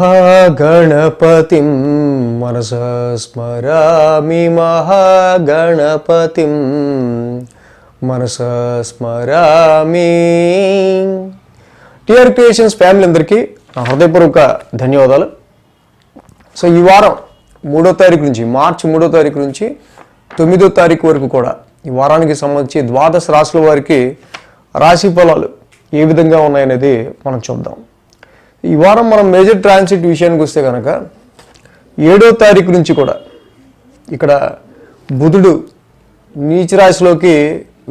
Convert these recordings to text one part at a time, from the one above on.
మహాగణపతిం మనసా స్మరామి మహాగణపతిం మనసా స్మరామి. TR creations family అందరికీ నా హృదయపూర్వక ధన్యవాదాలు. సో ఈ వారం 3వ తారీఖు నుంచి మార్చి 3వ తారీఖు నుంచి 9వ తారీఖు వరకు కూడా ఈ వారానికి సంబంధించి ద్వాదశ రాశుల వారికి రాశి ఫలాలు ఏ విధంగా ఉన్నాయనేది మనం చూద్దాం. ఈ వారం మనం మేజర్ ట్రాన్సిట్ విషయానికి వస్తే కనుక 7వ తారీఖు నుంచి కూడా ఇక్కడ బుధుడు నీచ రాశిలోకి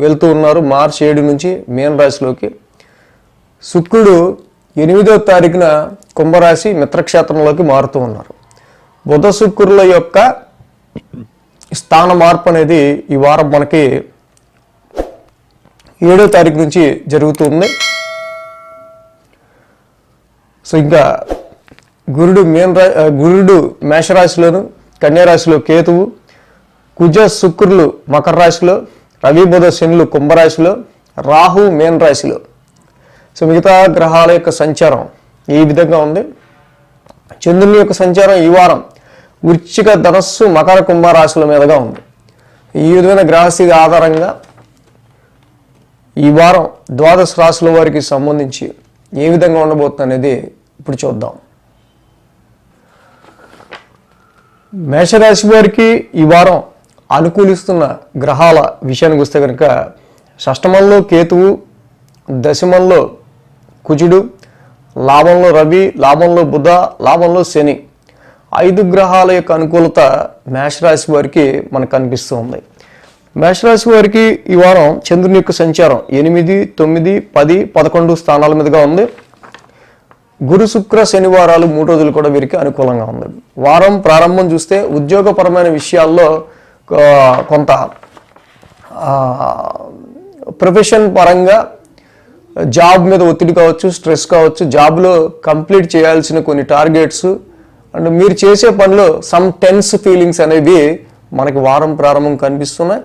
వెళ్తూ ఉన్నారు. మార్చి 7 నుంచి మీన రాశిలోకి. శుక్రుడు 8వ తారీఖున కుంభరాశి మిత్రక్షేత్రంలోకి మారుతూ ఉన్నారు. బుధ శుక్రుల యొక్క స్థాన మార్పు అనేది ఈ వారం మనకి 7వ తారీఖు నుంచి జరుగుతుంది. సో ఇంకా గురుడు మేషరాశిలోను, కన్యారాశిలో కేతువు, కుజ శుక్రులు మకర రాశిలో, రవి బుధ శనులు కుంభరాశిలో, రాహు మీన రాశిలో. సో మిగతా గ్రహాల యొక్క సంచారం ఈ విధంగా ఉంది. చంద్రుని యొక్క సంచారం ఈ వారం వృశ్చిక, ధనస్సు, మకర, కుంభరాశుల మీదుగా ఉంది. ఈ విధమైన గ్రహస్థితి ఆధారంగా ఈ వారం ద్వాదశ రాశుల వారికి సంబంధించి ఏ విధంగా ఉండబోతుంది అనేది ఇప్పుడు చూద్దాం. మేషరాశి వారికి ఈ వారం అనుకూలిస్తున్న గ్రహాల విషయానికి వస్తే కనుక షష్టమంలో కేతువు, దశమంలో కుజుడు, లాభంలో రవి, లాభంలో బుధ, లాభంలో శని. 5 గ్రహాల యొక్క అనుకూలత మేషరాశి వారికి మనకు కనిపిస్తూ ఉంది. మేషరాశి వారికి ఈ వారం చంద్రుని యొక్క సంచారం 8, 9, 10, 11 స్థానాల మీదుగా ఉంది. గురు శుక్ర శనివారాలు 3 రోజులు కూడా వీరికి అనుకూలంగా ఉంది. వారం ప్రారంభం చూస్తే ఉద్యోగపరమైన విషయాల్లో కొంత ప్రొఫెషన్ పరంగా జాబ్ మీద ఒత్తిడి కావచ్చు, స్ట్రెస్ కావచ్చు, జాబ్లో కంప్లీట్ చేయాల్సిన కొన్ని టార్గెట్స్ అండ్ మీరు చేసే పనిలో సమ్ టెన్స్ ఫీలింగ్స్ అనేవి మనకి వారం ప్రారంభం కనిపిస్తున్నాయి.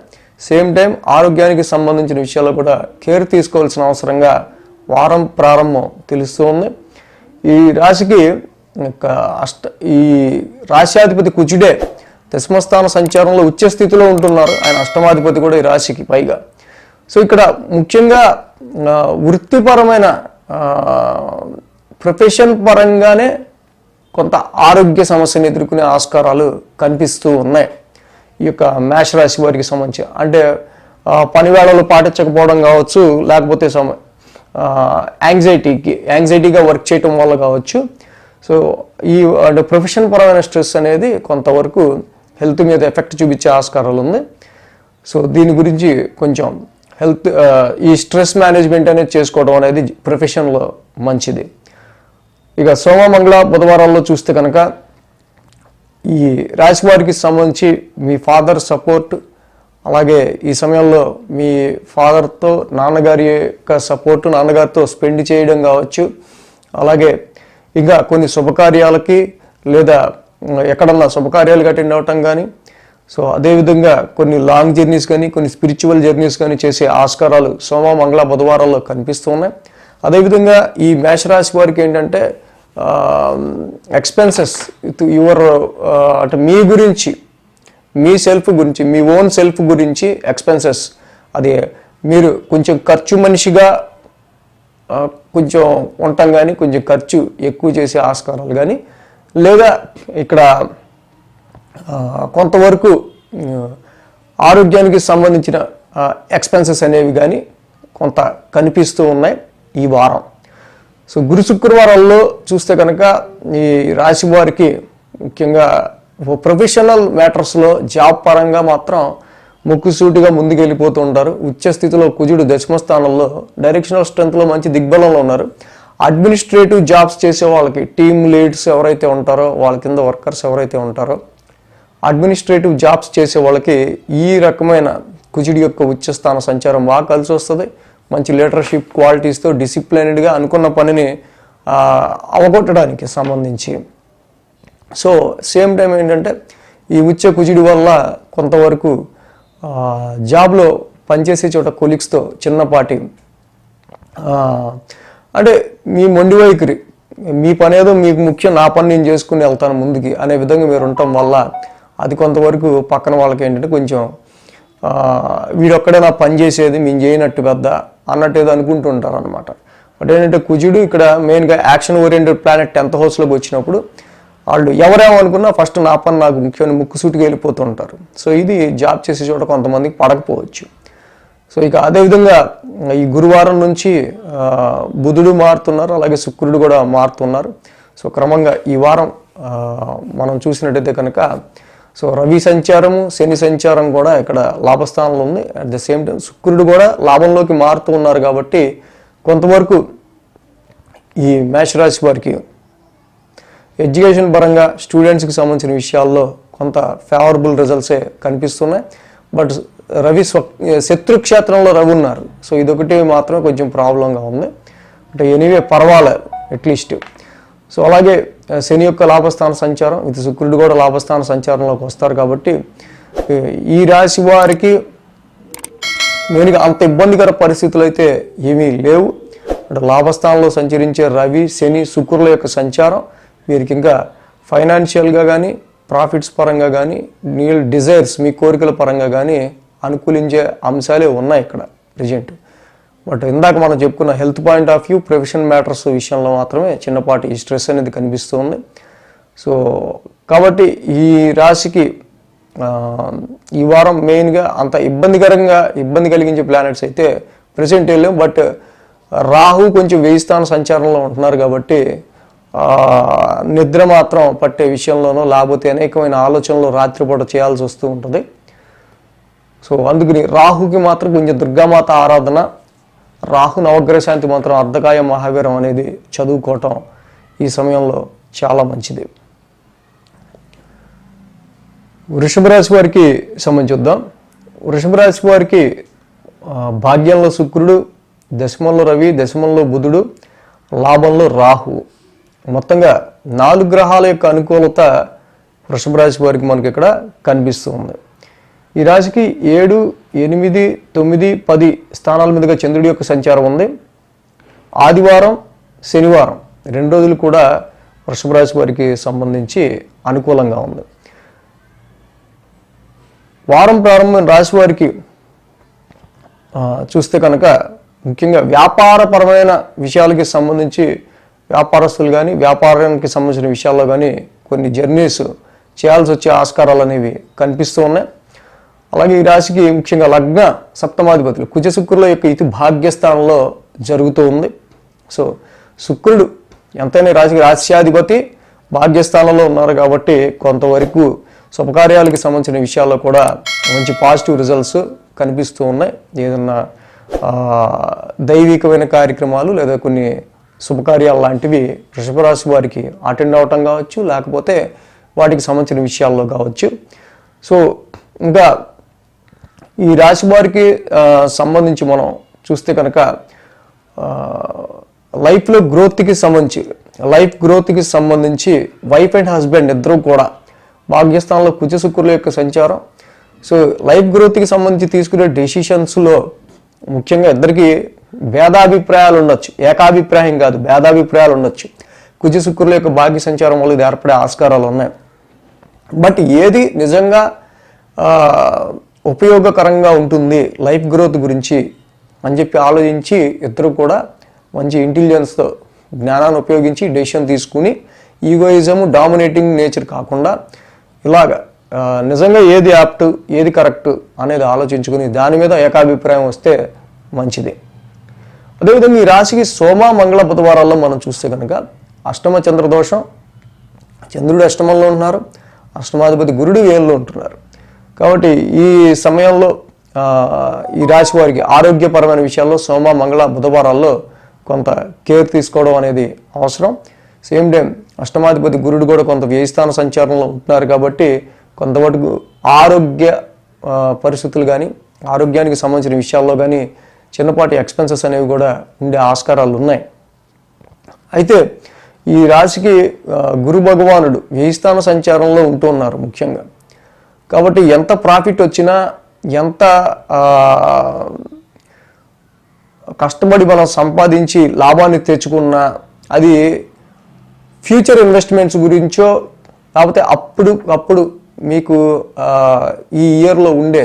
సేమ్ టైం ఆరోగ్యానికి సంబంధించిన విషయాల్లో కూడా కేర్ తీసుకోవాల్సిన అవసరంగా వారం ప్రారంభం తెలుస్తూ ఉంది. ఈ రాశికి ఈ రాశ్యాధిపతి కుజుడే దశమస్థాన సంచారంలో ఉచ్చ స్థితిలో ఉంటున్నారు. ఆయన అష్టమాధిపతి కూడా ఈ రాశికి పైగా. సో ఇక్కడ ముఖ్యంగా వృత్తిపరమైన ప్రొఫెషన్ పరంగానే కొంత ఆరోగ్య సమస్యను ఎదుర్కొనే ఆస్కారాలు కనిపిస్తూ ఉన్నాయి ఈ యొక్క మేషరాశి వారికి సంబంధించి. అంటే పని వేళలు పాటించకపోవడం కావచ్చు, లేకపోతే యాంగ్జైటీగా వర్క్ చేయటం వల్ల కావచ్చు. సో ఈ అంటే ప్రొఫెషన్ పరమైన స్ట్రెస్ అనేది కొంతవరకు హెల్త్ మీద ఎఫెక్ట్ చూపించే ఆస్కారాలు ఉంది. సో దీని గురించి కొంచెం ఈ స్ట్రెస్ మేనేజ్మెంట్ అనేది చేసుకోవడం అనేది ప్రొఫెషన్లో మంచిది. ఇక సోమ, మంగళ, బుధవారాల్లో చూస్తే కనుక ఈ రాశి వారికి సంబంధించి మీ ఫాదర్ సపోర్ట్, అలాగే ఈ సమయంలో మీ ఫాదర్తో నాన్నగారి యొక్క సపోర్టు, నాన్నగారితో స్పెండ్ చేయడం కావచ్చు. అలాగే ఇంకా కొన్ని శుభకార్యాలకి లేదా ఎక్కడన్నా శుభకార్యాలకు అటెండ్ అవ్వటం కానీ, సో అదేవిధంగా కొన్ని లాంగ్ జర్నీస్ కానీ, కొన్ని స్పిరిచువల్ జర్నీస్ కానీ చేసే ఆస్కారాలు సోమ, మంగళ, బుధవారాల్లో కనిపిస్తూ ఉన్నాయి. అదేవిధంగా ఈ మేషరాశి వారికి ఏంటంటే ఎక్స్పెన్సెస్ అంటే మీ గురించి, మీ సెల్ఫ్ గురించి, మీ ఓన్ సెల్ఫ్ గురించి ఎక్స్పెన్సెస్, అది మీరు కొంచెం ఖర్చు మనిషిగా కొంచెం ఉండటం కానీ, కొంచెం ఖర్చు ఎక్కువ చేసే ఆస్కారాలు కానీ, లేదా ఇక్కడ కొంతవరకు ఆరోగ్యానికి సంబంధించిన ఎక్స్పెన్సెస్ అనేవి కానీ కొంత కనిపిస్తూ ఉన్నాయి ఈ వారం. సో గురు శుక్రవారాల్లో చూస్తే కనుక ఈ రాశి వారికి ముఖ్యంగా ప్రొఫెషనల్ మ్యాటర్స్లో జాబ్ పరంగా మాత్రం ముక్కుసూటిగా ముందుకు వెళ్ళిపోతూ ఉంటారు. ఉచ్చ స్థితిలో కుజుడు దశమ స్థానంలో డైరెక్షనల్ స్ట్రెంత్లో మంచి దిగ్బలంలో ఉన్నారు. అడ్మినిస్ట్రేటివ్ జాబ్స్ చేసే వాళ్ళకి, టీమ్ లీడ్స్ ఎవరైతే ఉంటారో, వాళ్ళ కింద వర్కర్స్ ఎవరైతే ఉంటారో, అడ్మినిస్ట్రేటివ్ జాబ్స్ చేసే వాళ్ళకి ఈ రకమైన కుజుడి యొక్క ఉచ్చస్థాన సంచారం బాగా కలిసి వస్తుంది. మంచి లీడర్షిప్ క్వాలిటీస్తో డిసిప్లైన్డ్గా అనుకున్న పనిని అవగొట్టడానికి సంబంధించి. సో సేమ్ టైం ఏంటంటే ఈ ఉచ్చ కుజుడి వల్ల కొంతవరకు జాబ్లో పనిచేసే చోట కొలీగ్స్తో చిన్నపాటి అంటే మీ మొండి వైఖరి, మీ పని ఏదో మీకు ముఖ్యం, నా పని నేను చేసుకుని వెళ్తాను ముందుకి అనే విధంగా మీరు ఉండటం వల్ల అది కొంతవరకు పక్కన వాళ్ళకి ఏంటంటే కొంచెం వీడొక్కడే నా పని చేసేది మేము చేయనట్టు పెద్ద అన్నట్టు ఏదో అనుకుంటుంటారు అనమాట. బట్ ఏంటంటే కుజుడు ఇక్కడ మెయిన్గా యాక్షన్ ఓరియంటెడ్ ప్లానెట్ 10th హౌస్లోకి వచ్చినప్పుడు వాళ్ళు ఎవరేమనుకున్నా ఫస్ట్ నా పని నాకు ముఖ్యమైన ముక్కుసూటికి వెళ్ళిపోతుంటారు. సో ఇది జాబ్ చేసే చోట కొంతమందికి పడకపోవచ్చు. సో ఇక అదేవిధంగా ఈ గురువారం నుంచి బుధుడు మారుతున్నారు, అలాగే శుక్రుడు కూడా మారుతున్నారు. సో క్రమంగా ఈ వారం మనం చూసినట్టయితే కనుక సో రవి సంచారము శని సంచారం కూడా ఇక్కడ లాభస్థానంలో ఉంది. అట్ ద సేమ్ టైం శుక్రుడు కూడా లాభంలోకి మారుతూ ఉన్నారు. కాబట్టి కొంతవరకు ఈ మేషరాశి వారికి ఎడ్యుకేషన్ పరంగా స్టూడెంట్స్కి సంబంధించిన విషయాల్లో కొంత ఫేవరబుల్ రిజల్ట్సే కనిపిస్తున్నాయి. బట్ రవి శత్రుక్షేత్రంలో రవి ఉన్నారు. సో ఇదొకటి మాత్రమే కొంచెం ప్రాబ్లంగా ఉంది. అంటే ఎనీవే పర్వాలేదు అట్లీస్ట్. సో అలాగే శని యొక్క లాభస్థాన సంచారం, ఇది శుక్రుడు కూడా లాభస్థాన సంచారంలోకి వస్తారు. కాబట్టి ఈ రాశి వారికి మెయిన్గా అంత ఇబ్బందికర పరిస్థితులు అయితే ఏమీ లేవు. అంటే లాభస్థానంలో సంచరించే రవి శని శుక్రుల యొక్క సంచారం వీరికి ఇంకా ఫైనాన్షియల్గా కానీ ప్రాఫిట్స్ పరంగా కానీ డిజైర్స్ మీ కోరికల పరంగా కానీ అనుకూలించే అంశాలే ఉన్నాయి ఇక్కడ ప్రజెంట్. బట్ ఇందాక మనం చెప్పుకున్న health point of view profession matters విషయంలో మాత్రమే చిన్నపాటి ఈ స్ట్రెస్ అనేది కనిపిస్తుంది. సో కాబట్టి ఈ రాశికి ఈ వారం మెయిన్గా అంత ఇబ్బంది కలిగించే ప్లానెట్స్ అయితే ప్రెసెంట్ వెళ్ళాం. బట్ రాహు కొంచెం 1000 స్థాన సంచారంలో ఉంటున్నారు. కాబట్టి నిద్ర మాత్రం పట్టే విషయంలోనూ లేకపోతే అనేకమైన ఆలోచనలు రాత్రిపూట చేయాల్సి వస్తూ ఉంటుంది. సో అందుకని రాహుకి మాత్రం కొంచెం దుర్గామాత ఆరాధన, రాహు నవగ్రహ శాంతి మంత్రం అర్ధకాయ మహావీరం అనేది చదువుకోవటం ఈ సమయంలో చాలా మంచిది. వృషభ రాశి వారికి సంబంధించి చూద్దాం. వృషభ రాశి వారికి భాగ్యంలో శుక్రుడు, దశమంలో రవి, దశమంలో బుధుడు, లాభంలో రాహు, మొత్తంగా 4 గ్రహాల యొక్క అనుకూలత వృషభ రాశి వారికి మనకి ఇక్కడ కనిపిస్తూ ఉంది. ఈ రాశికి 7, 8, 9, 10 స్థానాల మీదుగా చంద్రుడి యొక్క సంచారం ఉంది. ఆదివారం శనివారం 2 రోజులు కూడా వృషభ రాశి వారికి సంబంధించి అనుకూలంగా ఉంది. వారం ప్రారంభం రాశి వారికి చూస్తే కనుక ముఖ్యంగా వ్యాపారపరమైన విషయాలకి సంబంధించి వ్యాపారస్తులు కానీ వ్యాపారానికి సంబంధించిన విషయాల్లో కానీ కొన్ని జర్నీస్ చేయాల్సి వచ్చే ఆస్కారాలు అనేవి కనిపిస్తూ ఉన్నాయి. అలాగే ఈ రాశికి ముఖ్యంగా లగ్న సప్తమాధిపతులు కుజ శుక్రుల యొక్క ఇతి భాగ్యస్థానంలో జరుగుతూ ఉంది. సో శుక్రుడు ఎంతైనా రాశికి రాశ్యాధిపతి భాగ్యస్థానంలో ఉన్నారు. కాబట్టి కొంతవరకు శుభకార్యాలకు సంబంధించిన విషయాల్లో కూడా మంచి పాజిటివ్ రిజల్ట్స్ కనిపిస్తూ ఉన్నాయి. ఏదన్నా దైవికమైన కార్యక్రమాలు లేదా కొన్ని శుభకార్యాలు లాంటివి వృషభ రాశి వారికి అటెండ్ అవటం కావచ్చు, లేకపోతే వాటికి సంబంధించిన విషయాల్లో కావచ్చు. సో ఇంకా ఈ రాశి వారికి సంబంధించి మనం చూస్తే కనుక లైఫ్ గ్రోత్కి సంబంధించి వైఫ్ అండ్ హస్బెండ్ ఇద్దరు కూడా భాగ్యస్థానంలో కుజ శుక్రుల యొక్క సంచారం. సో లైఫ్ గ్రోత్కి సంబంధించి తీసుకునే డెసిషన్స్లో ముఖ్యంగా ఇద్దరికి భేదాభిప్రాయాలు ఉండొచ్చు, ఏకాభిప్రాయం కాదు, భేదాభిప్రాయాలు ఉండొచ్చు. కుజ శుక్రుల యొక్క భాగ్య సంచారం వల్ల ఇది ఏర్పడే ఆస్కారాలు ఉన్నాయి. బట్ ఏది నిజంగా ఉపయోగకరంగా ఉంటుంది లైఫ్ గ్రోత్ గురించి అని చెప్పి ఆలోచించి ఇద్దరు కూడా మంచి ఇంటెలిజెన్స్తో జ్ఞానాన్ని ఉపయోగించి డెసిషన్ తీసుకుని ఈగోయిజము డామినేటింగ్ నేచర్ కాకుండా ఇలాగ నిజంగా ఏది యాప్ట్ ఏది కరెక్ట్ అనేది ఆలోచించుకుని దాని మీద ఏకాభిప్రాయం వస్తే మంచిది. అదేవిధంగా ఈ రాశికి సోమ మంగళ బుధవారాల్లో మనం చూస్తే కనుక అష్టమ చంద్రదోషం, చంద్రుడు అష్టమంలో ఉంటున్నారు, అష్టమాధిపతి గురుడు 7లో ఉంటున్నారు. కాబట్టి ఈ సమయంలో ఈ రాశి వారికి ఆరోగ్యపరమైన విషయాల్లో సోమ మంగళ బుధవారాల్లో కొంత కేర్ తీసుకోవడం అనేది అవసరం. సేమ్ టైం అష్టమాధిపతి గురుడు కూడా కొంత వ్యయస్థాన సంచారంలో ఉంటున్నారు. కాబట్టి కొంతవరకు ఆరోగ్య పరిస్థితులు కానీ ఆరోగ్యానికి సంబంధించిన విషయాల్లో కానీ చిన్నపాటి ఎక్స్పెన్సెస్ అనేవి కూడా ఉండే ఆస్కారాలు ఉన్నాయి. అయితే ఈ రాశికి గురు భగవానుడు వ్యయస్థాన సంచారంలో ఉంటూ ఉన్నారు ముఖ్యంగా. కాబట్టి ఎంత ప్రాఫిట్ వచ్చినా ఎంత కష్టపడి మనం సంపాదించి లాభాన్ని తెచ్చుకున్నా అది ఫ్యూచర్ ఇన్వెస్ట్మెంట్స్ గురించో లేకపోతే అప్పుడు మీకు ఈ ఇయర్లో ఉండే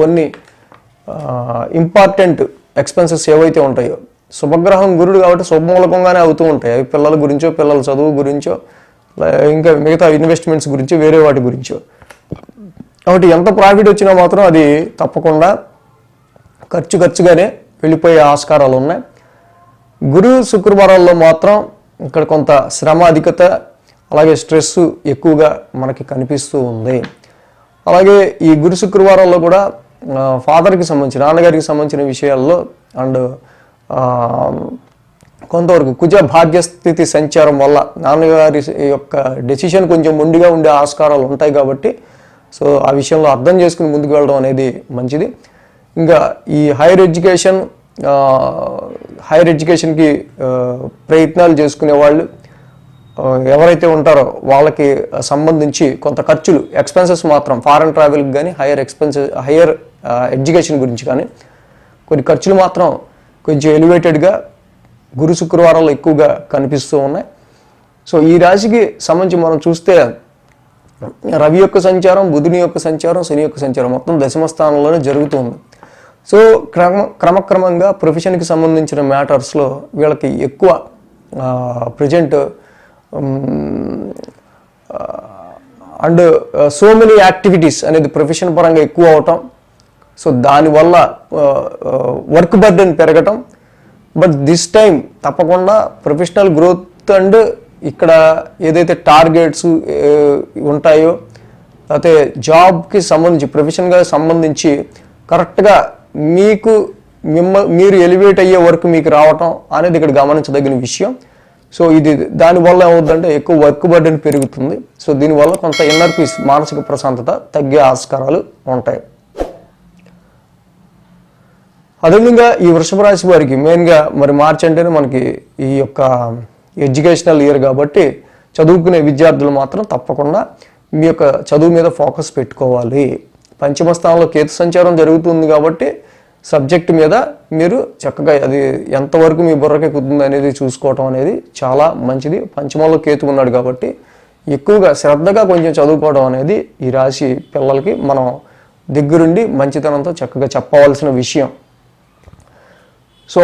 కొన్ని ఇంపార్టెంట్ ఎక్స్పెన్సెస్ ఏవైతే ఉంటాయో, శుభగ్రహం గురుడు కాబట్టి శుభమూలకంగానే అవుతూ ఉంటాయి. అవి పిల్లల గురించో, పిల్లల చదువు గురించో, ఇంకా మిగతా ఇన్వెస్ట్మెంట్స్ గురించో, వేరే వాటి గురించో. కాబట్టి ఎంత ప్రాఫిట్ వచ్చినా మాత్రం అది తప్పకుండా ఖర్చుగానే వెళ్ళిపోయే ఆస్కారాలు ఉన్నాయి. గురు శుక్రవారాల్లో మాత్రం ఇక్కడ కొంత శ్రమ అధికత, అలాగే స్ట్రెస్ ఎక్కువగా మనకి కనిపిస్తూ ఉంది. అలాగే ఈ గురు శుక్రవారాల్లో కూడా ఫాదర్కి సంబంధించిన, నాన్నగారికి సంబంధించిన విషయాల్లో అండ్ కొంతవరకు కుజ భాగ్యస్థితి సంచారం వల్ల నాన్నగారి యొక్క డెసిషన్ కొంచెం మొండిగా ఉండే ఆస్కారాలు ఉంటాయి. కాబట్టి సో ఆ విషయంలో అర్థం చేసుకుని ముందుకు వెళ్ళడం అనేది మంచిది. ఇంకా ఈ హైయర్ ఎడ్యుకేషన్కి ప్రయత్నాలు చేసుకునే వాళ్ళు ఎవరైతే ఉంటారో వాళ్ళకి సంబంధించి కొంత ఖర్చులు, ఎక్స్పెన్సెస్ మాత్రం ఫారెన్ ట్రావెల్కి కానీ, హైయర్ ఎడ్యుకేషన్ గురించి కానీ కొన్ని ఖర్చులు మాత్రం కొంచెం ఎలివేటెడ్గా గురు శుక్రవారాలు ఎక్కువగా కనిపిస్తూ ఉన్నాయి. సో ఈ రాశికి సంబంధించి మనం చూస్తే రవి యొక్క సంచారం, బుధుని యొక్క సంచారం, శని యొక్క సంచారం మొత్తం దశమ స్థానంలోనే జరుగుతుంది. సో క్రమక్రమంగా ప్రొఫెషన్కి సంబంధించిన మ్యాటర్స్లో వీళ్ళకి ఎక్కువ present and so many activities అనేది ప్రొఫెషన్ పరంగా ఎక్కువ అవటం. సో దానివల్ల వర్క్ బర్డెన్ పెరగటం. బట్ దిస్ టైం తప్పకుండా ప్రొఫెషనల్ గ్రోత్ అండ్ ఇక్కడ ఏదైతే టార్గెట్స్ ఉంటాయో, లేకపోతే జాబ్కి సంబంధించి, ప్రొఫెషన్గా సంబంధించి కరెక్ట్గా మీరు ఎలివేట్ అయ్యే వర్క్ మీకు రావటం అనేది ఇక్కడ గమనించదగిన విషయం. సో ఇది దానివల్ల ఏమవుతుందంటే ఎక్కువ వర్క్ బర్డెన్ పెరుగుతుంది. సో దీనివల్ల కొంత ఇన్నర్ పీస్, మానసిక ప్రశాంతత తగ్గే ఆస్కారాలు ఉంటాయి. అదేవిధంగా ఈ వృషభ రాశి వారికి మెయిన్గా మరి మార్చి అంటేనే మనకి ఈ యొక్క ఎడ్యుకేషనల్ ఇయర్ కాబట్టి చదువుకునే విద్యార్థులు మాత్రం తప్పకుండా మీ యొక్క చదువు మీద ఫోకస్ పెట్టుకోవాలి. పంచమ స్థానంలో కేతు సంచారం జరుగుతుంది కాబట్టి సబ్జెక్ట్ మీద మీరు చక్కగా అది ఎంతవరకు మీ బుర్రకి ఎక్కుతుంది అనేది చూసుకోవటం అనేది చాలా మంచిది. పంచమంలో కేతు ఉన్నాడు కాబట్టి ఎక్కువగా శ్రద్ధగా కొంచెం చదువుకోవడం అనేది ఈ రాశి పిల్లలకి మనం దగ్గరుండి మంచితనంతో చక్కగా చెప్పవలసిన విషయం. సో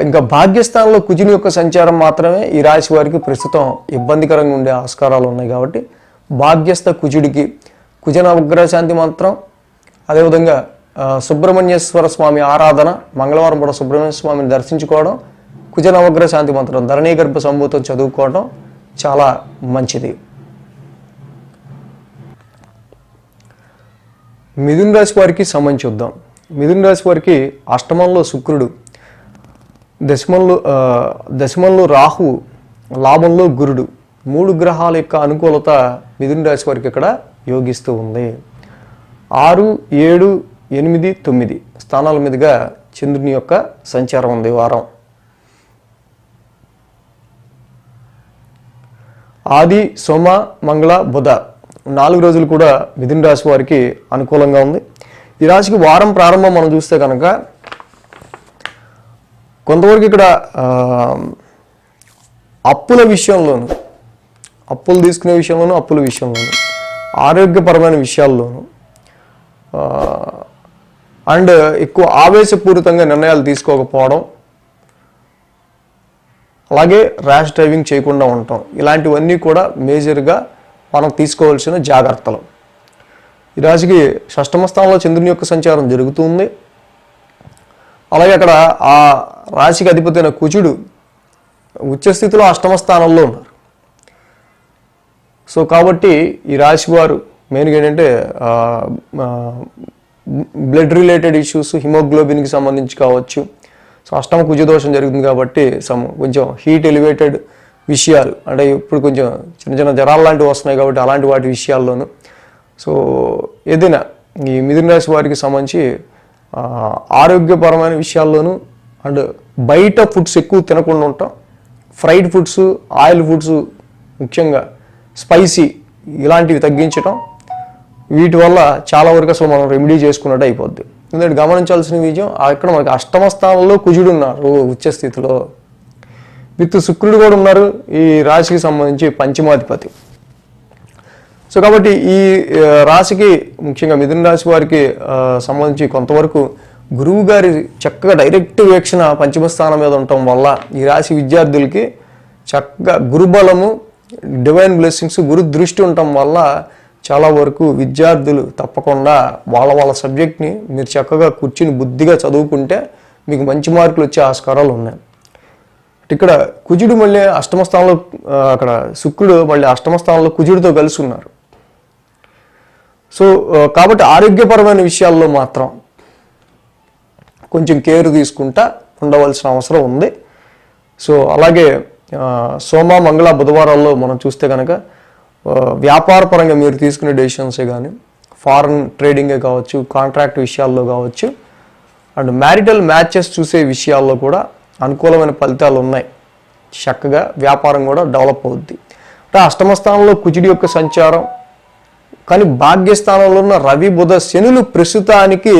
ఇంకా భాగ్యస్థానంలో కుజుని యొక్క సంచారం మాత్రమే ఈ రాశి వారికి ప్రస్తుతం ఇబ్బందికరంగా ఉండే ఆస్కారాలు ఉన్నాయి. కాబట్టి భాగ్యస్థ కుజుడికి కుజ నవగ్రహ శాంతి మంత్రం, అదేవిధంగా సుబ్రహ్మణ్యేశ్వర స్వామి ఆరాధన, మంగళవారం పూట సుబ్రహ్మణ్య స్వామిని దర్శించుకోవడం, కుజ నవగ్రహ శాంతి మంత్రం ధరణీ గర్భ సంభూతం చదువుకోవడం చాలా మంచిది. మిథున రాశి వారికి సంబంధించి చూద్దాం. మిథున రాశి వారికి అష్టమంలో శుక్రుడు, దశమంలో రాహు, లాభంలో గురుడు, 3 గ్రహాల యొక్క అనుకూలత మిథున రాశి వారికి ఇక్కడ యోగిస్తూ ఉంది. 6, 7, 8, 9 స్థానాల మీదుగా చంద్రుని యొక్క సంచారం ఉంది వారం. ఆది, సోమ, మంగళ, బుధ 4 రోజులు కూడా మిథున రాశి వారికి అనుకూలంగా ఉంది. ఈ రాశికి వారం ప్రారంభం మనం చూస్తే కనుక కొంతవరకు ఇక్కడ అప్పుల విషయంలోను, అప్పులు తీసుకునే విషయంలోను, అప్పుల విషయంలోను, ఆరోగ్యపరమైన విషయాల్లోనూ అండ్ ఎక్కువ ఆవేశపూరితంగా నిర్ణయాలు తీసుకోకపోవడం, అలాగే ర్యాష్ డ్రైవింగ్ చేయకుండా ఉండటం, ఇలాంటివన్నీ కూడా మేజర్గా మనం తీసుకోవాల్సిన జాగ్రత్తలు. ఈ రాశికి షష్టమ స్థానంలో చంద్రుని యొక్క సంచారం జరుగుతుంది. అలాగే అక్కడ ఆ రాశికి అధిపతి అయిన కుజుడు ఉచ్చస్థితిలో అష్టమ స్థానంలో ఉన్నారు. సో కాబట్టి ఈ రాశి వారు మెయిన్గా ఏంటంటే బ్లడ్ రిలేటెడ్ ఇష్యూస్, హిమోగ్లోబిన్కి సంబంధించి కావచ్చు. సో అష్టమ కుజదోషం జరుగుతుంది కాబట్టి కొంచెం హీట్ ఎలివేటెడ్ విషయాలు, అంటే ఇప్పుడు కొంచెం చిన్న చిన్న జ్వరాలు లాంటివి వస్తున్నాయి కాబట్టి అలాంటి వాటి విషయాల్లోనూ. సో ఏదైనా ఈ మిథున రాశి వారికి సంబంధించి ఆరోగ్యపరమైన విషయాల్లోనూ అండ్ బయట ఫుడ్స్ ఎక్కువ తినకుండా ఉంటాం, ఫ్రైడ్ ఫుడ్స్, ఆయిల్ ఫుడ్స్, ముఖ్యంగా స్పైసీ ఇలాంటివి తగ్గించడం, వీటి వల్ల చాలా వరకు అసలు మనం రెమెడీ చేసుకున్నట్టు అయిపోద్ది. ఎందుకంటే గమనించాల్సిన విషయం, అక్కడ మనకి అష్టమ స్థానంలో కుజుడు ఉన్నారు ఉచ్చ స్థితిలో. విత్ శుక్రుడు కూడా ఉన్నారు ఈ రాశికి సంబంధించి పంచమాధిపతి. సో కాబట్టి ఈ రాశికి ముఖ్యంగా మిథున రాశి వారికి సంబంధించి కొంతవరకు గురువు గారి చక్కగా డైరెక్ట్ వీక్షణ పంచమ స్థానం మీద ఉండటం వల్ల ఈ రాశి విద్యార్థులకి చక్కగా గురుబలము, డివైన్ బ్లెస్సింగ్స్, గురు దృష్టి ఉండటం వల్ల చాలా వరకు విద్యార్థులు తప్పకుండా వాళ్ళ సబ్జెక్ట్ని మీరు చక్కగా కూర్చుని బుద్ధిగా చదువుకుంటే మీకు మంచి మార్కులు వచ్చే ఆస్కారాలు ఉన్నాయి. ఇక్కడ కుజుడు మళ్ళీ అష్టమ స్థానంలో, అక్కడ శుక్రుడు మళ్ళీ అష్టమ స్థానంలో కుజుడితో కలిసి ఉన్నారు. సో కాబట్టి ఆరోగ్యపరమైన విషయాల్లో మాత్రం కొంచెం కేర్ తీసుకుంటా ఉండవలసిన అవసరం ఉంది. సో అలాగే సోమ, మంగళ, బుధవారాల్లో మనం చూస్తే కనుక వ్యాపారపరంగా మీరు తీసుకునే డెసిషన్సే కానీ, ఫారెన్ ట్రేడింగే కావచ్చు, కాంట్రాక్ట్ విషయాల్లో కావచ్చు, అండ్ మ్యారిటల్ మ్యాచెస్ చూసే విషయాల్లో కూడా అనుకూలమైన ఫలితాలు ఉన్నాయి. చక్కగా వ్యాపారం కూడా డెవలప్ అవుద్ది. అంటే అష్టమ స్థానంలో కుజుడి యొక్క సంచారం, కానీ భాగ్యస్థానంలో ఉన్న రవి, బుధ, శనులు ప్రస్తుతానికి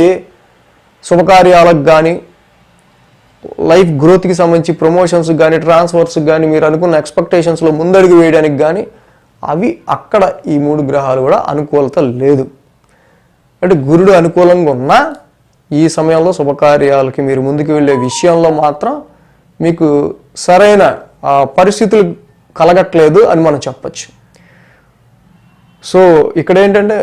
శుభకార్యాలకు కానీ, లైఫ్ గ్రోత్కి సంబంధించి ప్రమోషన్స్ కానీ, ట్రాన్స్ఫర్స్ కానీ, మీరు అనుకున్న ఎక్స్పెక్టేషన్స్లో ముందడుగు వేయడానికి కానీ అవి అక్కడ ఈ 3 గ్రహాలు కూడా అనుకూలత లేదు. అంటే గురుడు అనుకూలంగా ఉన్నా ఈ సమయంలో శుభకార్యాలకి మీరు ముందుకు వెళ్ళే విషయంలో మాత్రం మీకు సరైన పరిస్థితులు కలగట్లేదు అని మనం చెప్పచ్చు. సో ఇక్కడ ఏంటంటే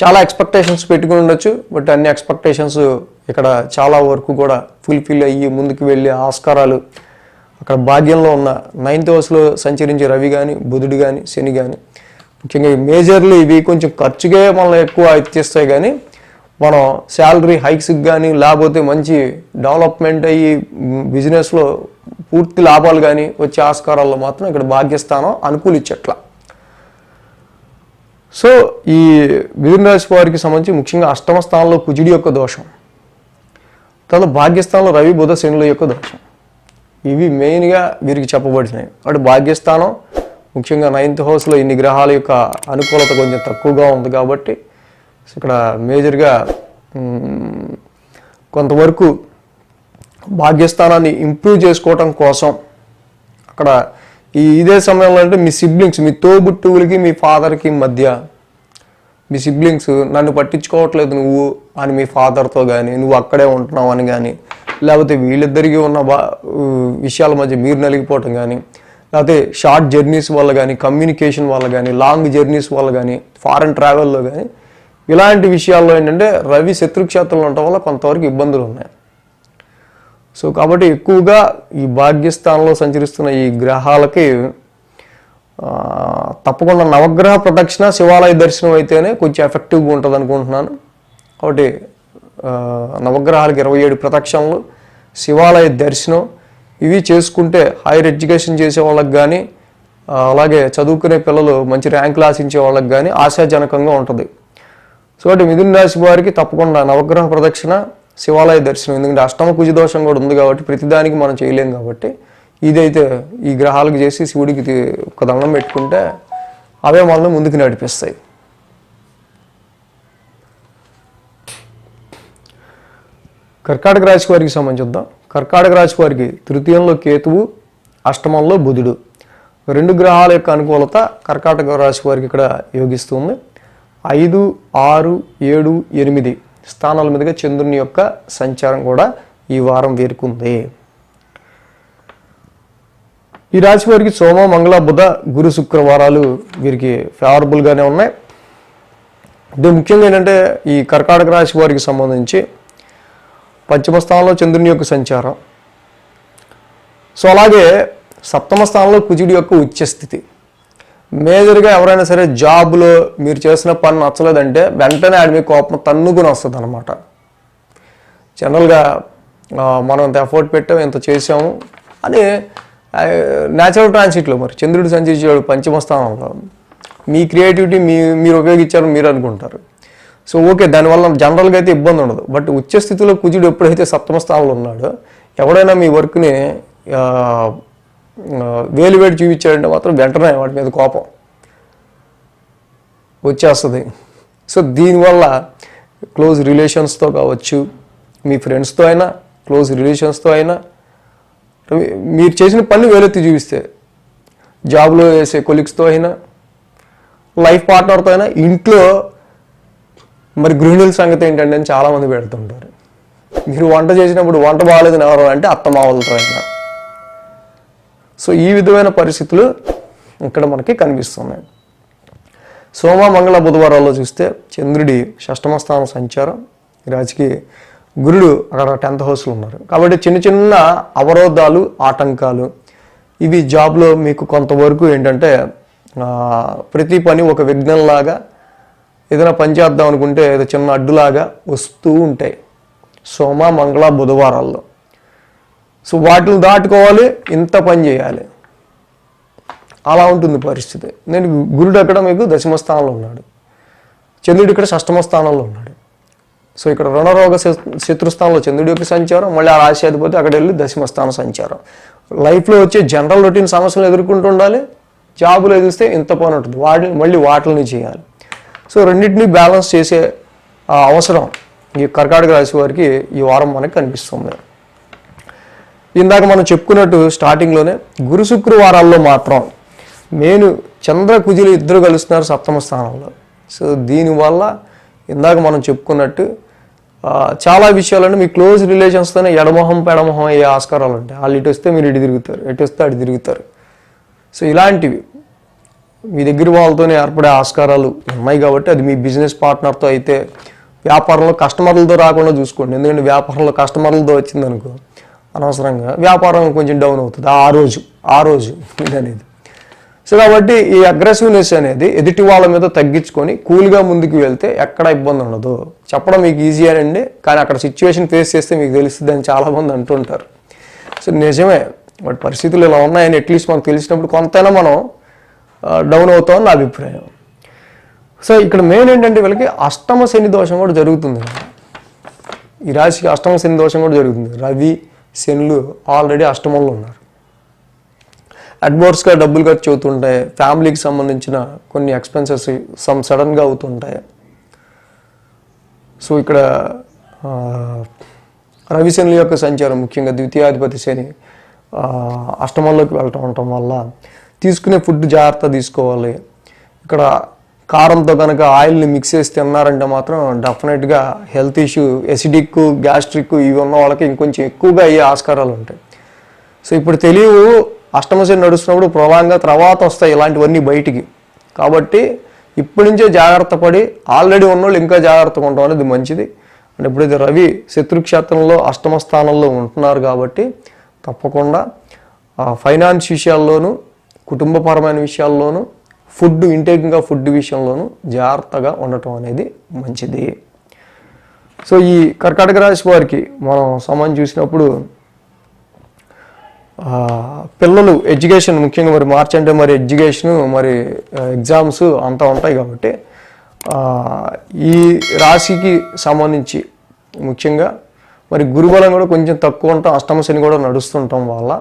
చాలా ఎక్స్పెక్టేషన్స్ పెట్టుకుని ఉండొచ్చు, బట్ అన్ని ఎక్స్పెక్టేషన్స్ ఇక్కడ చాలా వరకు కూడా ఫుల్ఫిల్ అయ్యి ముందుకు వెళ్ళే ఆస్కారాలు అక్కడ భాగ్యంలో ఉన్న 9th హౌస్లో సంచరించే రవి కానీ, బుధుడు కానీ, శని కానీ, ముఖ్యంగా మేజర్లీ ఇవి కొంచెం ఖర్చుకే మనల్ని ఎక్కువ ఇచ్చేస్తాయి. కానీ మనం శాలరీ హైక్స్కి కానీ, లేకపోతే మంచి డెవలప్మెంట్ అయ్యి బిజినెస్లో పూర్తి లాభాలు కానీ వచ్చే ఆస్కారాల్లో మాత్రం ఇక్కడ భాగ్యస్థానం అనుకూలించట్ల. సో ఈ మిథున రాశి వారికి సంబంధించి ముఖ్యంగా అష్టమ స్థానంలో కుజుడి యొక్క దోషం, తర్వాత భాగ్యస్థానంలో రవి, బుధ, శనుల యొక్క దోషం, ఇవి మెయిన్గా వీరికి చెప్పబడినాయి. కాబట్టి భాగ్యస్థానం ముఖ్యంగా 9th హౌస్లో ఇన్ని గ్రహాల యొక్క అనుకూలత కొంచెం తక్కువగా ఉంది. కాబట్టి ఇక్కడ మేజర్గా కొంతవరకు భాగ్యస్థానాన్ని ఇంప్రూవ్ చేసుకోవటం కోసం అక్కడ ఇదే సమయంలో అంటే మీ సిబ్లింగ్స్, మీ తోబుట్టువులకి మీ ఫాదర్కి మధ్య, మీ సిబ్లింగ్స్ నన్ను పట్టించుకోవట్లేదు నువ్వు అని మీ ఫాదర్తో కానీ, నువ్వు అక్కడే ఉంటున్నావు అని కానీ, లేకపోతే వీళ్ళిద్దరికీ ఉన్న విషయాల మధ్య మీరు నలిగిపోవటం కానీ, లేకపోతే షార్ట్ జర్నీస్ వల్ల కానీ, కమ్యూనికేషన్ వల్ల కానీ, లాంగ్ జర్నీస్ వల్ల కానీ, ఫారెన్ ట్రావెల్లో కానీ, ఇలాంటి విషయాల్లో ఏంటంటే రవి శత్రుక్షేత్రంలో ఉండటం వల్ల కొంతవరకు ఇబ్బందులు ఉన్నాయి. సో కాబట్టి ఎక్కువగా ఈ భాగ్యస్థానంలో సంచరిస్తున్న ఈ గ్రహాలకి తప్పకుండా నవగ్రహ ప్రదక్షిణ, శివాలయ దర్శనం అయితేనే కొంచెం ఎఫెక్టివ్గా ఉంటుంది అనుకుంటున్నాను. కాబట్టి నవగ్రహాలకి 27 ప్రదక్షిణలు, శివాలయ దర్శనం ఇవి చేసుకుంటే హైయర్ ఎడ్యుకేషన్ చేసే వాళ్ళకి కానీ, అలాగే చదువుకునే పిల్లలు మంచి ర్యాంకులు ఆశించే వాళ్ళకి కానీ ఆశాజనకంగా ఉంటుంది. సో అంటే మిథున రాశి వారికి తప్పకుండా నవగ్రహ ప్రదక్షిణ, శివాలయ దర్శనం, ఎందుకంటే అష్టమ కుజ దోషం కూడా ఉంది కాబట్టి ప్రతిదానికి మనం చేయలేం. కాబట్టి ఇదైతే ఈ గ్రహాలకు చేసి శివుడికి ఒక దండం పెట్టుకుంటే అవే మనల్ని ముందుకు నడిపిస్తాయి. కర్కాటక రాశి వారికి సంబంధించుద్దాం. కర్కాటక రాశి వారికి 3థంలో కేతువు, అష్టమంలో బుధుడు, 2 గ్రహాల యొక్క అనుకూలత కర్కాటక రాశి వారికి ఇక్కడ యోగిస్తుంది. 5, 6, 7, 8 స్థానాల మీదుగా చంద్రుని యొక్క సంచారం కూడా ఈ వారం వీరుకుంది. ఈ రాశి వారికి సోమ, మంగళ, బుధ, గురు, శుక్రవారాలు వీరికి ఫేవరబుల్గానే ఉన్నాయి. ఇది ముఖ్యంగా ఏంటంటే ఈ కర్కాటక రాశి వారికి సంబంధించి పంచమ స్థానంలో చంద్రుని యొక్క సంచారం, సో అలాగే సప్తమ స్థానంలో కుజుడి యొక్క ఉచ్చస్థితి. మేజర్గా ఎవరైనా సరే జాబ్లో మీరు చేసిన పని నచ్చలేదంటే వెంటనే ఆడి మీ కోపం తన్నుకుని వస్తుంది అనమాట. జనరల్గా మనం ఇంత ఎఫర్ట్ పెట్టాము, ఇంత చేసాము అని న్యాచురల్ ట్రాన్సిట్లో మరి చంద్రుడు సంచరించాడు పంచమ స్థానంలో, మీ క్రియేటివిటీ మీరు ఉపయోగించారు మీరు అనుకుంటారు. సో ఓకే, దానివల్ల జనరల్గా అయితే ఇబ్బంది ఉండదు. బట్ ఉచ్చస్థితిలో కుజుడు ఎప్పుడైతే సప్తమ స్థానంలో ఉన్నాడో ఎవడైనా మీ వర్క్ని వేలు చూపించాడంటే మాత్రం వెంటనే వాటి మీద కోపం వచ్చేస్తుంది. సో దీనివల్ల క్లోజ్ రిలేషన్స్తో కావచ్చు, మీ ఫ్రెండ్స్తో అయినా, క్లోజ్ రిలేషన్స్తో అయినా, మీరు చేసిన పని వేలెత్తి చూపిస్తే జాబ్లో వేసే కొలీగ్స్తో అయినా లైఫ్ పార్ట్నర్తో అయినా ఇంట్లో మరి గృహిణుల సంగతి ఏంటంటే అని చాలామంది పెడుతుంటారు. మీరు వంట చేసినప్పుడు వంట బాగాలేదని ఎవరు అంటే అత్తమావలతో అయినా. సో ఈ విధమైన పరిస్థితులు ఇక్కడ మనకి కనిపిస్తున్నాయి. సోమ మంగళ బుధవారాల్లో చూస్తే చంద్రుడి షష్టమ స్థానం సంచారం, రాశికి గురుడు అక్కడ 10th హౌస్లో ఉన్నారు. కాబట్టి చిన్న చిన్న అవరోధాలు, ఆటంకాలు ఇవి జాబ్లో మీకు కొంతవరకు ఏంటంటే ప్రతి పని ఒక విఘ్నంలాగా ఏదైనా పని చేద్దాం అనుకుంటే ఏదో చిన్న అడ్డులాగా వస్తూ ఉంటాయి సోమ మంగళ బుధవారాల్లో. సో వాటిని దాటుకోవాలి, ఇంత పని చేయాలి, అలా ఉంటుంది పరిస్థితి. నేను గురుడు అక్కడ మీకు 10వ స్థానంలో ఉన్నాడు, చంద్రుడు ఇక్కడ 6వ స్థానంలో ఉన్నాడు. సో ఇక్కడ రుణరోగ శత్రుస్థానంలో చంద్రుడి యొక్క సంచారం, మళ్ళీ ఆ రాశి అధిపతి అక్కడ వెళ్ళి 10వ స్థానం సంచారం. లైఫ్లో వచ్చే జనరల్ రొటీన్ సమస్యలు ఎదుర్కొంటూ ఉండాలి, జాబులు ఎదిస్తే ఇంత పని ఉంటుంది, మళ్ళీ వాటిని చేయాలి. సో రెండింటినీ బ్యాలెన్స్ చేసే అవసరం ఈ కర్కాటక రాశి వారికి ఈ వారం మనకి కనిపిస్తుంది. ఇందాక మనం చెప్పుకున్నట్టు స్టార్టింగ్లోనే గురు శుక్రవారాల్లో మాత్రం నేను చంద్ర కుజులు ఇద్దరు కలుస్తున్నారు 7వ స్థానంలో. సో దీనివల్ల ఇందాక మనం చెప్పుకున్నట్టు చాలా విషయాలంటే మీ క్లోజ్ రిలేషన్స్తోనే ఎడమొహం పెడమొహం అయ్యే ఆస్కారాలు ఉంటాయి. వాళ్ళు ఇటు వస్తే మీరు ఇటు తిరుగుతారు, ఎటు వస్తే అటు తిరుగుతారు. సో ఇలాంటివి మీ దగ్గర వాళ్ళతోనే ఏర్పడే ఆస్కారాలు ఉన్నాయి. కాబట్టి అది మీ బిజినెస్ పార్ట్నర్తో అయితే, వ్యాపారంలో కస్టమర్లతో రాకుండా చూసుకోండి. ఎందుకంటే వ్యాపారంలో కస్టమర్లతో వచ్చిందనుకో అనవసరంగా వ్యాపారం కొంచెం డౌన్ అవుతుంది ఆ రోజు ఇది అనేది. సో కాబట్టి ఈ అగ్రెసివ్నెస్ అనేది ఎదుటి వాళ్ళ మీద తగ్గించుకొని కూల్గా ముందుకు వెళ్తే ఎక్కడ ఇబ్బంది ఉండదు. చెప్పడం మీకు ఈజీ అనండి, కానీ అక్కడ సిచ్యువేషన్ ఫేస్ చేస్తే మీకు తెలుస్తుంది అని చాలామంది అంటుంటారు. సో నిజమే, బట్ పరిస్థితులు ఇలా ఉన్నాయని అట్లీస్ట్ మనకు తెలిసినప్పుడు కొంతైనా మనం డౌన్ అవుతామని నా అభిప్రాయం. సో ఇక్కడ మెయిన్ ఏంటంటే వీళ్ళకి అష్టమ శని దోషం కూడా జరుగుతుంది. ఈ రాశికి అష్టమ శని దోషం కూడా జరుగుతుంది. రవి శనులు ఆల్రెడీ అష్టమంలో ఉన్నారు. అడ్వర్స్గా డబ్బులు ఖర్చు అవుతుంటాయి, ఫ్యామిలీకి సంబంధించిన కొన్ని ఎక్స్పెన్సెస్ సడన్గా అవుతుంటాయి. సో ఇక్కడ రవి శనుల యొక్క సంచారం, ముఖ్యంగా ద్వితీయాధిపతి శని అష్టమంలోకి ఉండటం వల్ల తీసుకునే ఫుడ్ జాగ్రత్త తీసుకోవాలి. ఇక్కడ కారంతో కనుక ఆయిల్ని మిక్స్ చేసి తిన్నారంటే మాత్రం డెఫినెట్గా హెల్త్ ఇష్యూ, ఎసిడిక్, గ్యాస్ట్రిక్ ఇవి ఉన్న వాళ్ళకి ఇంకొంచెం ఎక్కువగా అయ్యే ఆస్కారాలు ఉంటాయి. సో ఇప్పుడు తెలియవు అష్టమశని నడుస్తున్నప్పుడు ప్రొలాంగా తర్వాత వస్తాయి ఇలాంటివన్నీ బయటికి. కాబట్టి ఇప్పటి నుంచే జాగ్రత్త పడి ఆల్రెడీ ఉన్నోళ్ళు ఇంకా జాగ్రత్తగా ఉండడం అనేది మంచిది. అంటే ఎప్పుడైతే రవి శత్రుక్షేత్రంలో అష్టమ స్థానంలో ఉంటున్నారు కాబట్టి తప్పకుండా ఫైనాన్స్ విషయాల్లోనూ, కుటుంబపరమైన విషయాల్లోనూ, ఫుడ్ విషయంలోనూ జాగ్రత్తగా ఉండటం అనేది మంచిది. సో ఈ కర్కాటక రాశి వారికి మనం సమయం చూసినప్పుడు పిల్లలు ఎడ్యుకేషన్, ముఖ్యంగా మరి మార్చ్ అంటే మరి ఎడ్యుకేషను, మరి ఎగ్జామ్స్ అంతా ఉంటాయి. కాబట్టి ఈ రాశికి సంబంధించి ముఖ్యంగా మరి గురుబలం కూడా కొంచెం తక్కువ ఉంటాం, అష్టమ శని కూడా నడుస్తుండటం వల్ల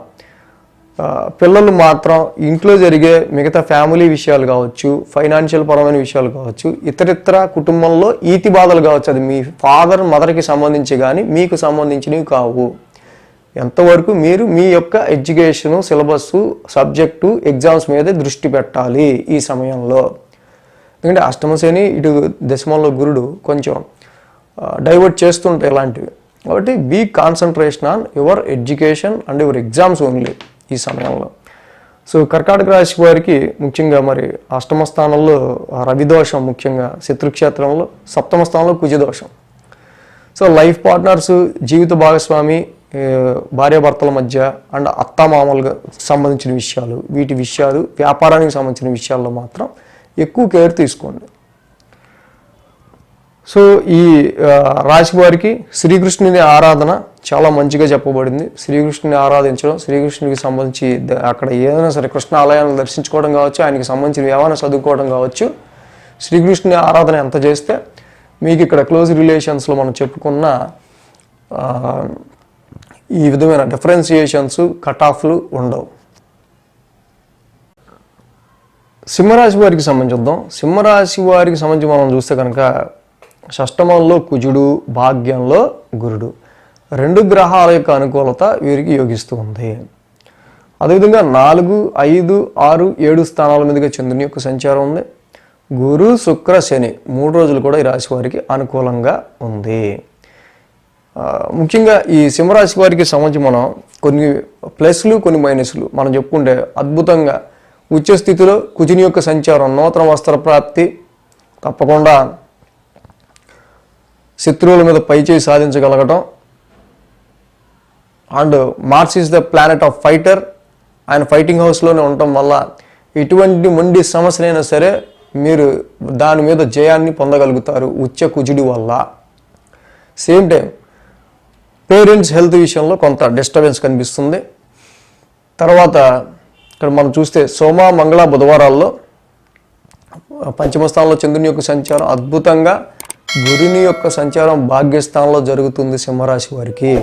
పిల్లలు మాత్రం ఇంట్లో జరిగే మిగతా ఫ్యామిలీ విషయాలు కావచ్చు, ఫైనాన్షియల్ పరమైన విషయాలు కావచ్చు, ఇతరితర కుటుంబంలో ఈతి బాధలు కావచ్చు, అది మీ ఫాదర్ మదర్కి సంబంధించి కానీ మీకు సంబంధించినవి కావు. ఎంతవరకు మీరు మీ యొక్క ఎడ్యుకేషను, సిలబస్సు, సబ్జెక్టు, ఎగ్జామ్స్ మీదే దృష్టి పెట్టాలి ఈ సమయంలో. ఎందుకంటే అష్టమ శని, ఇటు దశమంలో గురుడు కొంచెం డైవర్ట్ చేస్తుంటాయి ఇలాంటివి. కాబట్టి be concentration on your education and your exams only ఈ సమయంలో. సో కర్కాటక రాశి వారికి ముఖ్యంగా మరి అష్టమ స్థానంలో రవిదోషం, ముఖ్యంగా శత్రుక్షేత్రంలో, 7వ స్థానంలో కుజదోషం. సో లైఫ్ పార్ట్నర్స్, జీవిత భాగస్వామి, భార్యాభర్తల మధ్య అండ్ అత్తామామలుగా సంబంధించిన విషయాలు, వీటి విషయాలు, వ్యాపారానికి సంబంధించిన విషయాల్లో మాత్రం ఎక్కువ కేర్ తీసుకోండి. సో ఈ రాశి వారికి శ్రీకృష్ణుని ఆరాధన చాలా మంచిగా చెప్పబడింది. శ్రీకృష్ణుని ఆరాధించడం, శ్రీకృష్ణుడికి సంబంధించి అక్కడ ఏదైనా సరే కృష్ణ ఆలయాలను దర్శించుకోవడం కావచ్చు, ఆయనకి సంబంధించిన ఏమైనా చదువుకోవడం కావచ్చు, శ్రీకృష్ణుని ఆరాధన ఎంత చేస్తే మీకు ఇక్కడ క్లోజ్ రిలేషన్స్లో మనం చెప్పుకున్న ఈ విధమైన డిఫరెన్సియేషన్స్, కట్ ఆఫ్లు ఉండవు. సింహరాశి వారికి సంబంధించుద్దాం. సింహరాశి వారికి సంబంధించి మనం చూస్తే కనుక షష్టమంలో కుజుడు, భాగ్యంలో గురుడు, 2 గ్రహాల యొక్క అనుకూలత వీరికి యోగిస్తూ ఉంది. అదేవిధంగా 4, 5, 6, 7 స్థానాల మీదుగా చంద్రుని యొక్క సంచారం ఉంది. గురు, శుక్ర, శని 3 రోజులు కూడా ఈ రాశి వారికి అనుకూలంగా ఉంది. ముఖ్యంగా ఈ సింహరాశి వారికి సంబంధించి మనం కొన్ని ప్లస్లు కొన్ని మైనస్లు మనం చెప్పుకుంటే అద్భుతంగా ఉచ్చ స్థితిలో కుజుని యొక్క సంచారం, నూతన వస్త్ర ప్రాప్తి, తప్పకుండా శత్రువుల మీద పైచేయి సాధించగలగటం. And Mars is the planet of fighter. ఆయన ఫైటింగ్ హౌస్లోనే ఉండటం వల్ల ఎటువంటి మొండి సమస్యలైనా సరే మీరు దాని మీద జయాన్ని పొందగలుగుతారు ఉచ్చ కుజుడి వల్ల. సేమ్ టైం పేరెంట్స్ హెల్త్ విషయంలో కొంత డిస్టర్బెన్స్ కనిపిస్తుంది. తర్వాత ఇక్కడ మనం చూస్తే సోమ, మంగళ, బుధవారాల్లో పంచమ స్థానంలో చంద్రుని యొక్క సంచారం, అద్భుతంగా గురుని యొక్క సంచారం భాగ్యస్థానంలో జరుగుతుంది సింహరాశి వారికి.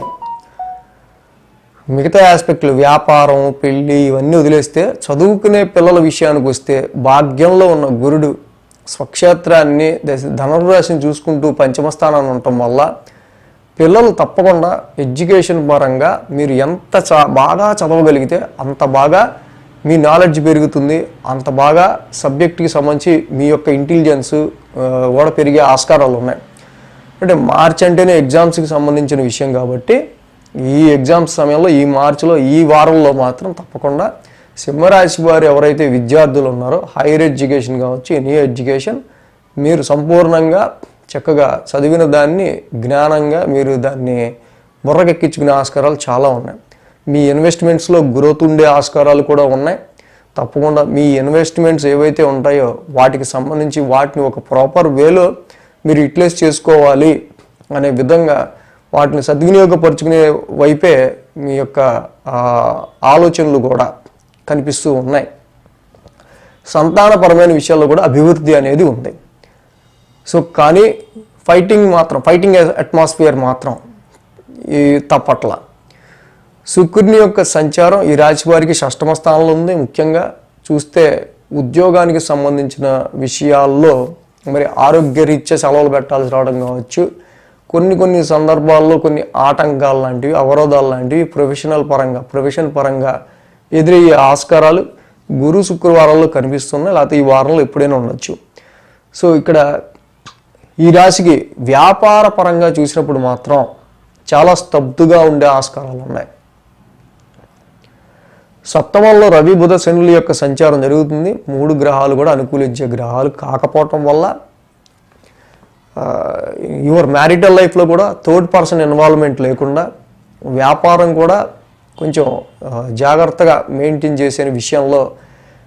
మిగతా ఆస్పెక్ట్లు వ్యాపారం, పెళ్ళి ఇవన్నీ వదిలేస్తే చదువుకునే పిల్లల విషయానికి వస్తే భాగ్యంలో ఉన్న గురుడు స్వక్షేత్రాన్ని ధనుర్రాశిని చూసుకుంటూ పంచమ స్థానాన్ని ఉండటం వల్ల పిల్లలు తప్పకుండా ఎడ్యుకేషన్ పరంగా మీరు ఎంత బాగా చదవగలిగితే అంత బాగా మీ నాలెడ్జ్ పెరుగుతుంది, అంత బాగా సబ్జెక్ట్కి సంబంధించి మీ యొక్క ఇంటెలిజెన్స్ కూడా పెరిగే ఆస్కారాలు ఉన్నాయి. అంటే మార్చ్ అంటేనే ఎగ్జామ్స్కి సంబంధించిన విషయం కాబట్టి ఈ ఎగ్జామ్స్ సమయంలో ఈ మార్చిలో ఈ వారంలో మాత్రం తప్పకుండా సింహరాశి వారు ఎవరైతే విద్యార్థులు ఉన్నారో హైయర్ ఎడ్యుకేషన్ కావచ్చు, ఎనీ ఎడ్యుకేషన్ మీరు సంపూర్ణంగా చక్కగా చదివిన దాన్ని జ్ఞానంగా మీరు దాన్ని బుర్రకెక్కించుకునే ఆస్కారాలు చాలా ఉన్నాయి. మీ ఇన్వెస్ట్మెంట్స్లో గ్రోత్ ఉండే ఆస్కారాలు కూడా ఉన్నాయి. తప్పకుండా మీ ఇన్వెస్ట్మెంట్స్ ఏవైతే ఉంటాయో వాటికి సంబంధించి వాటిని ఒక ప్రాపర్ వేలో మీరు యూటిలైజ్ చేసుకోవాలి అనే విధంగా వాటిని సద్వినియోగపరుచుకునే వైపే మీ యొక్క ఆలోచనలు కూడా కనిపిస్తూ ఉన్నాయి. సంతానపరమైన విషయాల్లో కూడా అభివృద్ధి అనేది ఉంది. సో కానీ ఫైటింగ్ అట్మాస్ఫియర్ మాత్రం ఈ తప్పట్ల. శుక్రుని యొక్క సంచారం ఈ రాశి వారికి షష్టమ స్థానంలో ఉంది. ముఖ్యంగా చూస్తే ఉద్యోగానికి సంబంధించిన విషయాల్లో మరి ఆరోగ్యరీత్యా సెలవులు పెట్టాల్సి రావడం కావచ్చు, కొన్ని సందర్భాల్లో కొన్ని ఆటంకాలు లాంటివి, అవరోధాలు లాంటివి ప్రొఫెషన్ పరంగా ఎదురయ్యే ఆస్కారాలు గురు శుక్రవారాల్లో కనిపిస్తున్నాయి, లేకపోతే ఈ వారంలో ఎప్పుడైనా ఉండొచ్చు. సో ఇక్కడ ఈ రాశికి వ్యాపార పరంగా చూసినప్పుడు మాత్రం చాలా స్తబ్దుగా ఉండే ఆస్కారాలు ఉన్నాయి. సప్తమంలో రవి, బుధ, శనుల యొక్క సంచారం జరుగుతుంది. 3 గ్రహాలు కూడా అనుకూలించే గ్రహాలు కాకపోవటం వల్ల యువర్ మ్యారిటల్ లైఫ్లో కూడా థర్డ్ పర్సన్ ఇన్వాల్వ్మెంట్ లేకుండా వ్యాపారం కూడా కొంచెం జాగ్రత్తగా మెయింటైన్ చేసే విషయంలో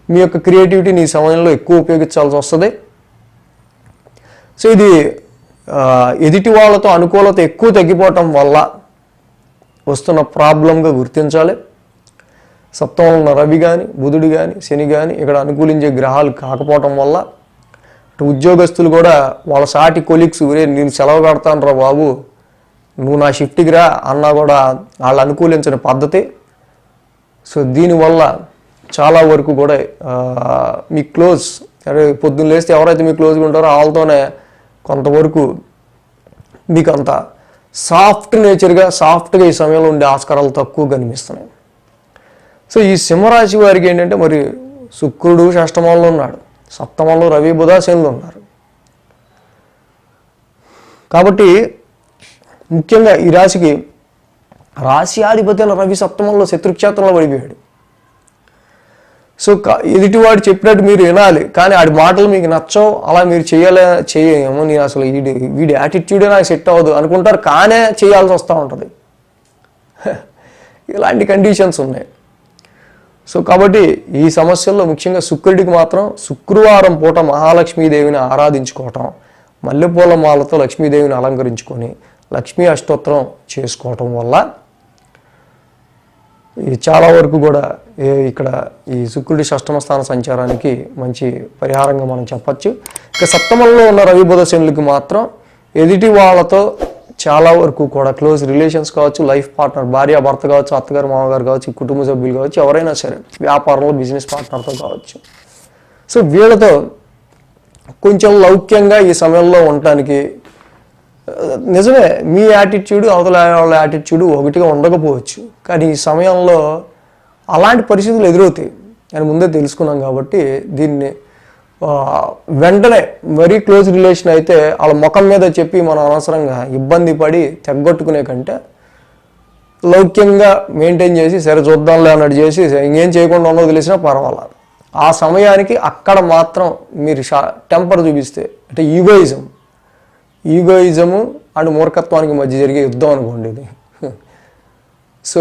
మీ యొక్క క్రియేటివిటీని ఈ సమయంలో ఎక్కువ ఉపయోగించాల్సి వస్తుంది. సో ఇది ఎదుటి వాళ్ళతో అనుకూలత ఎక్కువ తగ్గిపోవటం వల్ల వస్తున్న ప్రాబ్లంగా గుర్తించాలి. సప్తమంలో ఉన్న రవి కానీ, బుధుడు కానీ, శని కానీ ఇక్కడ అనుకూలించే గ్రహాలు కాకపోవటం వల్ల ఉద్యోగస్తులు కూడా వాళ్ళ సాటి కొలీగ్స్ నేను సెలవు కడతాను రా బాబు, నువ్వు నా షిఫ్ట్కి రా అన్నా కూడా వాళ్ళు అనుకూలించిన పద్ధతి. సో దీనివల్ల చాలా వరకు కూడా మీ క్లోజ్ పొద్దున్న లేస్తే ఎవరైతే మీ క్లోజ్గా ఉంటారో వాళ్ళతోనే కొంతవరకు మీకు అంత సాఫ్ట్గా ఈ సమయంలో ఉండే ఆస్కారాలు తక్కువ కనిపిస్తున్నాయి. సో ఈ సింహరాశి వారికి ఏంటంటే మరి శుక్రుడు షష్టమంలో ఉన్నాడు, సప్తమంలో రవి, బుధ, శనులు ఉన్నారు. కాబట్టి ముఖ్యంగా ఈ రాశికి రాశ్యాధిపతి అయిన రవి సప్తమంలో శత్రుక్షేత్రంలో పడిపోయాడు. సో ఎదుటివాడు చెప్పినట్టు మీరు వినాలి, కానీ ఆడి మాటలు మీకు నచ్చవు, అలా మీరు చేయమో నేను అసలు వీడి యాటిట్యూడే నాకు సెట్ అవ్వదు అనుకుంటారు, కానే చేయాల్సి వస్తూ ఉంటుంది. ఇలాంటి కండిషన్స్ ఉన్నాయి. సో కాబట్టి ఈ సమస్యల్లో ముఖ్యంగా శుక్రుడికి మాత్రం శుక్రవారం పూట మహాలక్ష్మీదేవిని ఆరాధించుకోవటం, మల్లెపూల మాలతో లక్ష్మీదేవిని అలంకరించుకొని లక్ష్మీ అష్టోత్తరం చేసుకోవటం వల్ల ఇది చాలా వరకు కూడా ఇక్కడ ఈ శుక్రుడి షష్టమ స్థాన సంచారానికి మంచి పరిహారంగా మనం చెప్పచ్చు. ఇక సప్తమంలో ఉన్న రవి, బుధ, శనులకి మాత్రం ఎదుటి వాళ్ళతో చాలా వరకు కూడా క్లోజ్ రిలేషన్స్ కావచ్చు, లైఫ్ పార్ట్నర్, భార్య భర్త కావచ్చు, అత్తగారు మామగారు కావచ్చు, కుటుంబ సభ్యులు కావచ్చు, ఎవరైనా సరే వ్యాపారంలో బిజినెస్ పార్ట్నర్తో కావచ్చు. సో వీళ్ళతో కొంచెం లౌక్యంగా ఈ సమయంలో ఉండటానికి నిజమే, మీ యాటిట్యూడ్ అవతల వాళ్ళ యాటిట్యూడ్ ఒకటిగా ఉండకపోవచ్చు, కానీ ఈ సమయంలో అలాంటి పరిస్థితులు ఎదురవుతాయి అని ముందే తెలుసుకున్నాం కాబట్టి దీన్ని వెంటనే వెరీ క్లోజ్ రిలేషన్ అయితే వాళ్ళ ముఖం మీద చెప్పి మనం అనవసరంగా ఇబ్బంది పడి తెగ్గొట్టుకునే కంటే లౌక్యంగా మెయింటైన్ చేసి సరే చూద్దాంలే అన్నట్టు చేసి ఇంకేం చేయకుండా ఉన్నదో తెలిసినా పర్వాలేదు. ఆ సమయానికి అక్కడ మాత్రం మీరు టెంపర్ చూపిస్తే అంటే ఈగోయిజము అండ్ మూర్ఖత్వానికి మధ్య జరిగే యుద్ధం అనుకోండి ఇది. సో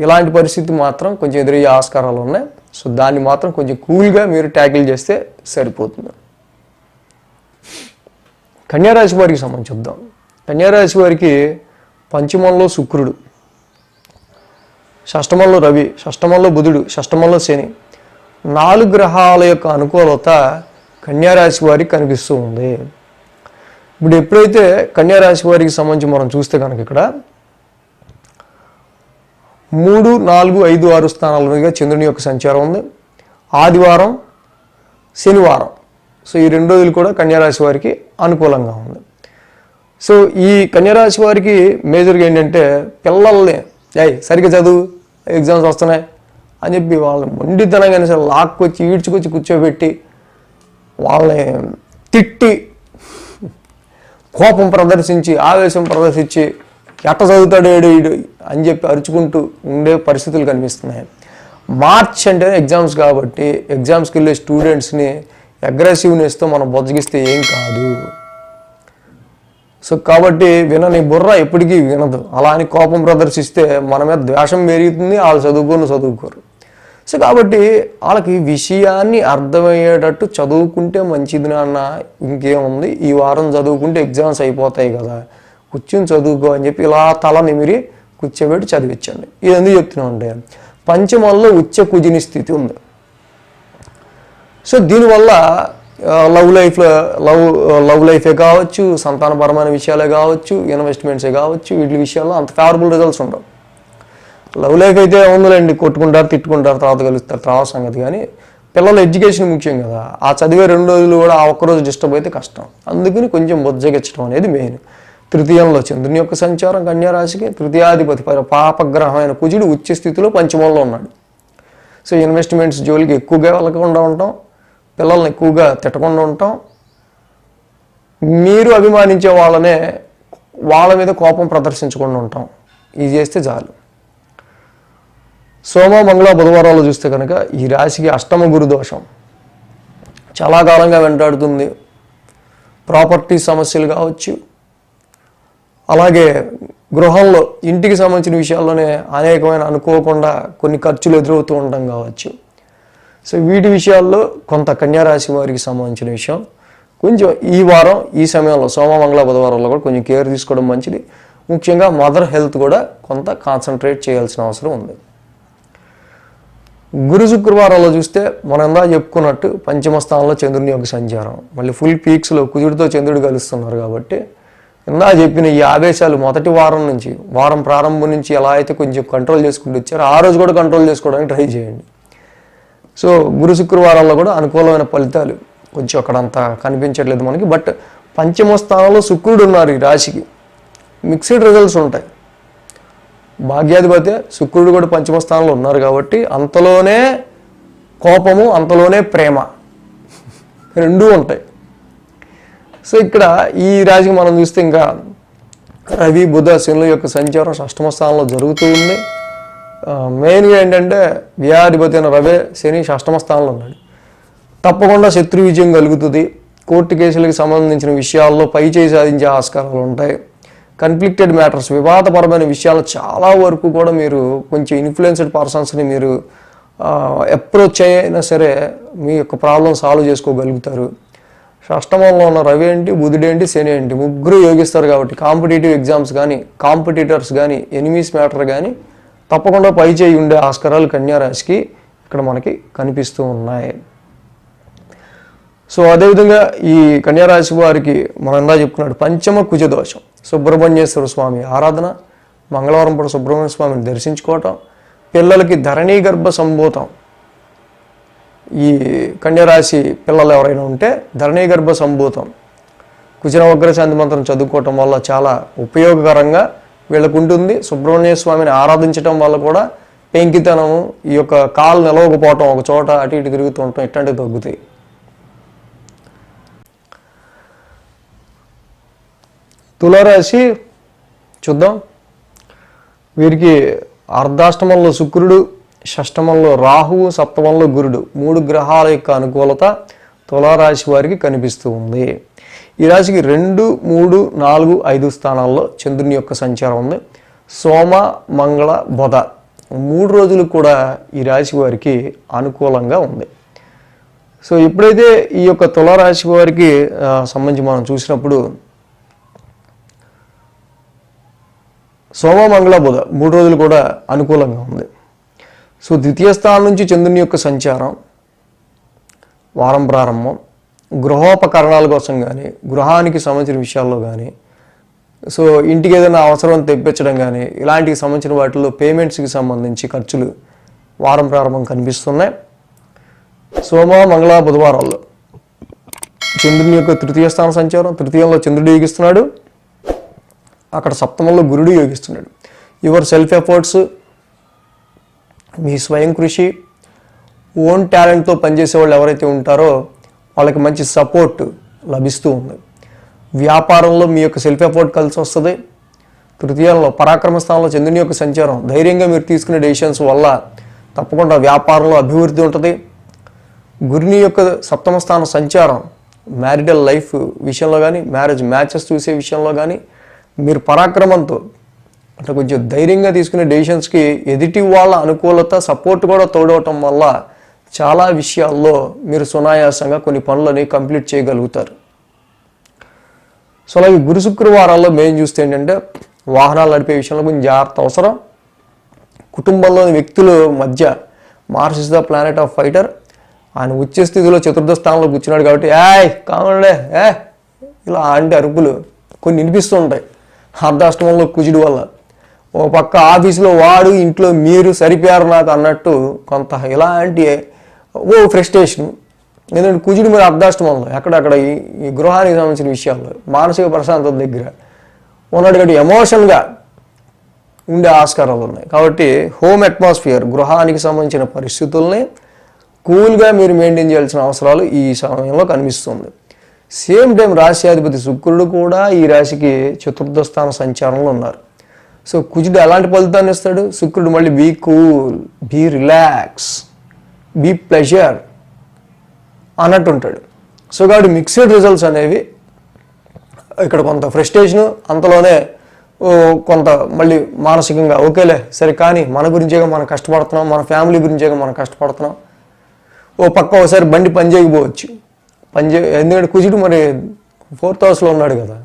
ఇలాంటి పరిస్థితి మాత్రం కొంచెం ఎదురయ్యే ఆస్కారాలు ఉన్నాయి. సో దాన్ని మాత్రం కొంచెం కూల్గా మీరు ట్యాకిల్ చేస్తే సరిపోతుంది. కన్యారాశి వారికి సంబంధించి చూద్దాం. కన్యారాశి వారికి పంచమంలో శుక్రుడు, షష్టమంలో రవి, షష్టమంలో బుధుడు, షష్టమంలో శని, 4 గ్రహాల యొక్క అనుకూలత కన్యారాశి వారికి కనిపిస్తూ ఉంది. ఇప్పుడు ఎప్పుడైతే కన్యారాశి వారికి సంబంధించి మనం చూస్తే కనుక ఇక్కడ 3, 4, 5, 6 స్థానాల మీదుగా చంద్రుని యొక్క సంచారం ఉంది. ఆదివారం, శనివారం, సో ఈ 2 రోజులు కూడా కన్యారాశి వారికి అనుకూలంగా ఉంది. సో ఈ కన్యారాశి వారికి మేజర్గా ఏంటంటే పిల్లల్ని సరిగ్గా చదువు, ఎగ్జామ్స్ వస్తున్నాయి అని చెప్పి వాళ్ళని మొండితనంగానే సరే లాక్కొచ్చి ఈడ్చుకొచ్చి కూర్చోబెట్టి వాళ్ళని తిట్టి కోపం ప్రదర్శించి ఆవేశం ప్రదర్శించి ఎట్ట చదువుతాడు ఏడు అని చెప్పి అరుచుకుంటూ ఉండే పరిస్థితులు కనిపిస్తున్నాయి. మార్చ్ అంటేనే ఎగ్జామ్స్ కాబట్టి ఎగ్జామ్స్కి వెళ్ళే స్టూడెంట్స్ని అగ్రెసివ్నెస్తో మనం బొజ్జగిస్తే ఏం కాదు. సో కాబట్టి వినని బుర్ర ఎప్పటికీ వినదు. అలా అని కోపం ప్రదర్శిస్తే మన మీద ద్వేషం పెరుగుతుంది, వాళ్ళు చదువుకోరు. సో కాబట్టి వాళ్ళకి విషయాన్ని అర్థమయ్యేటట్టు చదువుకుంటే మంచిది నాన్న, ఇంకేముంది ఈ వారం చదువుకుంటే ఎగ్జామ్స్ అయిపోతాయి కదా, కూర్చుని చదువుకో అని చెప్పి ఇలా తల నిమిరి కూర్చోబెట్టి చదివించండి. ఇది ఎందుకు చెప్తున్నా అంటే పంచమంలో ఉచ్చ కుజిని స్థితి ఉంది. సో దీనివల్ల లవ్ లైఫే కావచ్చు, సంతానపరమైన విషయాలే కావచ్చు, ఇన్వెస్ట్మెంట్సే కావచ్చు, వీటి విషయాల్లో అంత ఫేవరబుల్ రిజల్ట్స్ ఉండవు. లవ్ లైఫ్ అయితే ఉందిలేండి, కొట్టుకుంటారు, తిట్టుకుంటారు, తర్వాత కలుస్తారు, తర్వాత సంగతి. కానీ పిల్లల ఎడ్యుకేషన్ ముఖ్యం కదా, ఆ చదివే 2 రోజులు కూడా ఆ ఒక్కరోజు డిస్టర్బ్ అయితే కష్టం. అందుకని కొంచెం బొజ్జగించడం అనేది మెయిన్. తృతీయంలో చంద్రుని యొక్క సంచారం కన్యారాశికి, తృతీయాధిపతి పాపగ్రహమైన కుజుడు ఉచ్చ స్థితిలో పంచమంలో ఉన్నాడు. సో ఇన్వెస్ట్మెంట్స్ జోలికి ఎక్కువగా వెళ్ళకుండా ఉంటాం, పిల్లల్ని ఎక్కువగా తిట్టకుండా ఉంటాం, మీరు అభిమానించే వాళ్ళ మీద కోపం ప్రదర్శించకుండా ఉంటాం. ఇది చేస్తే చాలు. సోమ, మంగళ, బుధవారాలు చూస్తే కనుక ఈ రాశికి అష్టమ గురు దోషం చాలా కాలంగా వెంటాడుతుంది. ప్రాపర్టీ సమస్యలు కావచ్చు, అలాగే గృహంలో ఇంటికి సంబంధించిన విషయాల్లోనే అనేకమైన అనుకోకుండా కొన్ని ఖర్చులు ఎదురవుతూ ఉండడం కావచ్చు. సో వీటి విషయాల్లో కొంత కన్యారాశి వారికి సంబంధించిన విషయం కొంచెం ఈ వారం ఈ సమయంలో సోమ, మంగళ, బుధవారంలో కూడా కొంచెం కేర్ తీసుకోవడం మంచిది. ముఖ్యంగా మదర్ హెల్త్ కూడా కొంత కాన్సన్ట్రేట్ చేయాల్సిన అవసరం ఉంది. గురు శుక్రవారాల్లో చూస్తే మనం ఎందా చెప్పుకున్నట్టు పంచమ స్థానంలో చంద్రుని యొక్క సంచారం, మళ్ళీ ఫుల్ పీక్స్లో కుజుడితో చంద్రుడు కలుస్తున్నారు కాబట్టి ఎందా చెప్పిన ఈ ఆదేశాలు మొదటి వారం ప్రారంభం నుంచి ఎలా అయితే కొంచెం కంట్రోల్ చేసుకుంటూ వచ్చారో ఆ రోజు కూడా కంట్రోల్ చేసుకోవడానికి ట్రై చేయండి. సో గురు శుక్రవారాల్లో కూడా అనుకూలమైన ఫలితాలు కొంచెం అక్కడంత కనిపించట్లేదు మనకి. బట్ పంచమ స్థానంలో శుక్రుడు ఉన్నారు ఈ రాశికి, మిక్స్డ్ రిజల్ట్స్ ఉంటాయి. భాగ్యాధిపతి శుక్రుడు కూడా పంచమ స్థానంలో ఉన్నారు కాబట్టి అంతలోనే కోపము, అంతలోనే ప్రేమ రెండూ ఉంటాయి. సో ఇక్కడ ఈ రాశికి మనం చూస్తే ఇంకా రవి, బుధ, శనుల యొక్క సంచారం షష్టమ స్థానంలో జరుగుతూ ఉంది. మెయిన్గా ఏంటంటే వ్యయాధిపతి అయిన రవి, శని షష్టమ స్థానంలో ఉన్నాడు. తప్పకుండా శత్రు విజయం కలుగుతుంది. కోర్టు కేసులకు సంబంధించిన విషయాల్లో పై చేయి సాధించే ఆస్కారాలు ఉంటాయి. కన్ఫ్లిక్టెడ్ మ్యాటర్స్, వివాదపరమైన విషయాలు చాలా వరకు కూడా మీరు కొంచెం ఇన్ఫ్లుయెన్స్డ్ పర్సన్స్ని మీరు అప్రోచ్ అయినా సరే మీ యొక్క ప్రాబ్లం సాల్వ్ చేసుకోగలుగుతారు. షష్టమంలో ఉన్న రవి ఏంటి, బుధుడు ఏంటి, శని ఏంటి, ముగ్గురు యోగిస్తారు కాబట్టి కాంపిటేటివ్ ఎగ్జామ్స్ కానీ, కాంపిటీటర్స్ కానీ, ఎనిమీస్ మ్యాటర్ కానీ తప్పకుండా పై చేయి ఉండే ఆస్కారాలు కన్యారాశికి ఇక్కడ మనకి కనిపిస్తూ ఉన్నాయి. సో అదేవిధంగా ఈ కన్యారాశి వారికి మనం ఎందా చెప్పుకున్నాడు పంచమ కుజ దోషం, సుబ్రహ్మణ్యేశ్వర స్వామి ఆరాధన, మంగళవారం పూట సుబ్రహ్మణ్య స్వామిని దర్శించుకోవటం, పిల్లలకి ధరణీ గర్భ సంభూతం, ఈ కన్యారాశి పిల్లలు ఎవరైనా ఉంటే ధరణీ గర్భ సంభూతం కుజనవగ్ర శాంతి మంత్రం చదువుకోవటం వల్ల చాలా ఉపయోగకరంగా వీళ్ళకు ఉంటుంది. సుబ్రహ్మణ్య స్వామిని ఆరాధించడం వల్ల కూడా పెంకితనము, ఈ యొక్క కాలు నిలవకపోవటం, ఒక చోట అటు ఇటు తిరుగుతూ ఉండటం ఇట్లాంటివి తగ్గుతాయి. తులారాశి చూద్దాం. వీరికి అర్ధాష్టమంలో శుక్రుడు, షష్టమంలో రాహువు, సప్తమంలో గురుడు 3 గ్రహాల యొక్క అనుకూలత తులారాశి వారికి కనిపిస్తూ ఉంది. ఈ రాశికి 2, 3, 4, 5 స్థానాల్లో చంద్రుని యొక్క సంచారం ఉంది. సోమ, మంగళ, బుధ 3 రోజులు కూడా ఈ రాశి వారికి అనుకూలంగా ఉంది. సో ఎప్పుడైతే ఈ యొక్క తులారాశి వారికి సంబంధించి మనం చూసినప్పుడు సోమ, మంగళ, బుధ 3 రోజులు కూడా అనుకూలంగా ఉంది. సో ద్వితీయ స్థానం నుంచి చంద్రుని యొక్క సంచారం, వారం ప్రారంభం, గృహోపకరణాల కోసం కానీ, గృహానికి సంబంధించిన విషయాల్లో కానీ, సో ఇంటికి ఏదైనా అవసరం తెప్పించడం కానీ, ఇలాంటికి సంబంధించిన వాటిలో పేమెంట్స్కి సంబంధించి ఖర్చులు వారం ప్రారంభం కనిపిస్తున్నాయి. సోమ, మంగళ, బుధవారాల్లో చంద్రుని యొక్క తృతీయ స్థాన సంచారం, తృతీయంలో చంద్రుడు యోగిస్తున్నాడు, అక్కడ సప్తమంలో గురుడు యోగిస్తున్నాడు. యువర్ సెల్ఫ్ ఎఫర్ట్స్, మీ స్వయం కృషి, ఓన్ టాలెంట్తో పనిచేసే వాళ్ళు ఎవరైతే ఉంటారో వాళ్ళకి మంచి సపోర్ట్ లభిస్తూ ఉంది. వ్యాపారంలో మీ యొక్క సెల్ఫ్ ఎఫర్ట్ కలిసి వస్తుంది. తృతీయంలో పరాక్రమ స్థానంలో చంద్రుని యొక్క సంచారం, ధైర్యంగా మీరు తీసుకునే డెసిషన్స్ వల్ల తప్పకుండా వ్యాపారంలో అభివృద్ధి ఉంటుంది. గురుని యొక్క సప్తమ స్థానం సంచారం మ్యారిటల్ లైఫ్ విషయంలో కానీ, మ్యారేజ్ మ్యాచెస్ చూసే విషయంలో కానీ మీరు పరాక్రమంతో అంటే కొంచెం ధైర్యంగా తీసుకునే డెసిషన్స్కి ఎదుటి వాళ్ళ అనుకూలత, సపోర్ట్ కూడా తోడవటం వల్ల చాలా విషయాల్లో మీరు సునాయాసంగా కొన్ని పనులని కంప్లీట్ చేయగలుగుతారు. సో అలాగే గురు శుక్రవారాల్లో మేము చూస్తే ఏంటంటే వాహనాలు నడిపే విషయంలో కొంచెం జాగ్రత్త అవసరం. కుటుంబంలోని వ్యక్తుల మధ్య, Mars is the planet of fighter, ఆయన ఉచ్చ స్థితిలో చతుర్థ స్థానంలో కూర్చున్నాడు కాబట్టి కావాలే ఇలా అంటే అరుపులు కొన్ని వినిపిస్తూ ఉంటాయి. అర్ధాష్టమంలో కుజుడు వల్ల ఓ పక్క ఆఫీసులో వాడు, ఇంట్లో మీరు సరిపోయారు నాకు అన్నట్టు కొంత ఇలాంటి ఫ్రస్ట్రేషన్. ఎందుకంటే కుజుడు మీరు అర్ధాష్టమంలో ఎక్కడక్కడ ఈ గృహానికి సంబంధించిన విషయాల్లో మానసిక ప్రశాంతత దగ్గర ఉన్నాడు కాబట్టి ఎమోషన్గా ఉండే ఆస్కారాలు ఉన్నాయి. కాబట్టి హోమ్ అట్మాస్ఫియర్, గృహానికి సంబంధించిన పరిస్థితుల్ని కూల్గా మీరు మెయింటైన్ చేయాల్సిన అవసరాలు ఈ సమయంలో కనిపిస్తుంది. సేమ్ టైం రాశ్యాధిపతి శుక్రుడు కూడా ఈ రాశికి చతుర్థ స్థాన సంచారంలో ఉన్నారు. సో కుజుడు ఎలాంటి ఫలితాన్ని ఇస్తాడు? శుక్రుడు మళ్ళీ be cool, be relax, be pleasure అన్నట్టు ఉంటాడు. సో కాబట్టి మిక్స్డ్ రిజల్ట్స్ అనేవి ఇక్కడ కొంత ఫ్రస్ట్రేషను, అంతలోనే కొంత మళ్ళీ మానసికంగా ఓకేలే సరే కానీ మన గురించేగా మనం కష్టపడుతున్నాం, మన ఫ్యామిలీ గురించేగా మనం కష్టపడుతున్నాం. ఓ పక్క ఒకసారి బండి పని చేయకపోవచ్చు, ఎందుకంటే కుజుడు మరి 4th హౌస్లో ఉన్నాడు కదా.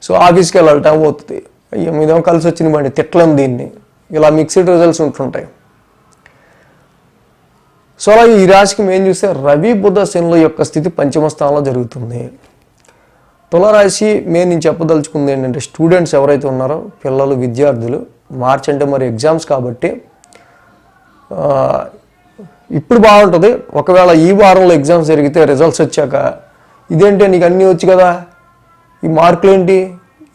సో ఆఫీస్కి వెళ్ళాలి, టైం అవుతుంది, మీదేమో కలిసి వచ్చిన బండి తిట్టలేం దీన్ని, ఇలా మిక్స్డ్ రిజల్ట్స్ ఉంటుంటాయి. సో అలాగే ఈ రాశికి మేము చూస్తే రవి, బుధ, శనుల యొక్క స్థితి పంచమ స్థానంలో జరుగుతుంది. తులారాశి నేను చెప్పదలుచుకుంది ఏంటంటే స్టూడెంట్స్ ఎవరైతే ఉన్నారో, పిల్లలు, విద్యార్థులు, మార్చ్ అంటే మరి ఎగ్జామ్స్ కాబట్టి ఇప్పుడు బాగుంటుంది. ఒకవేళ ఈ వారంలో ఎగ్జామ్స్ జరిగితే రిజల్ట్స్ వచ్చాక ఇదేంటే నీకు అన్నీ వచ్చు కదా, ఈ మార్కులు ఏంటి,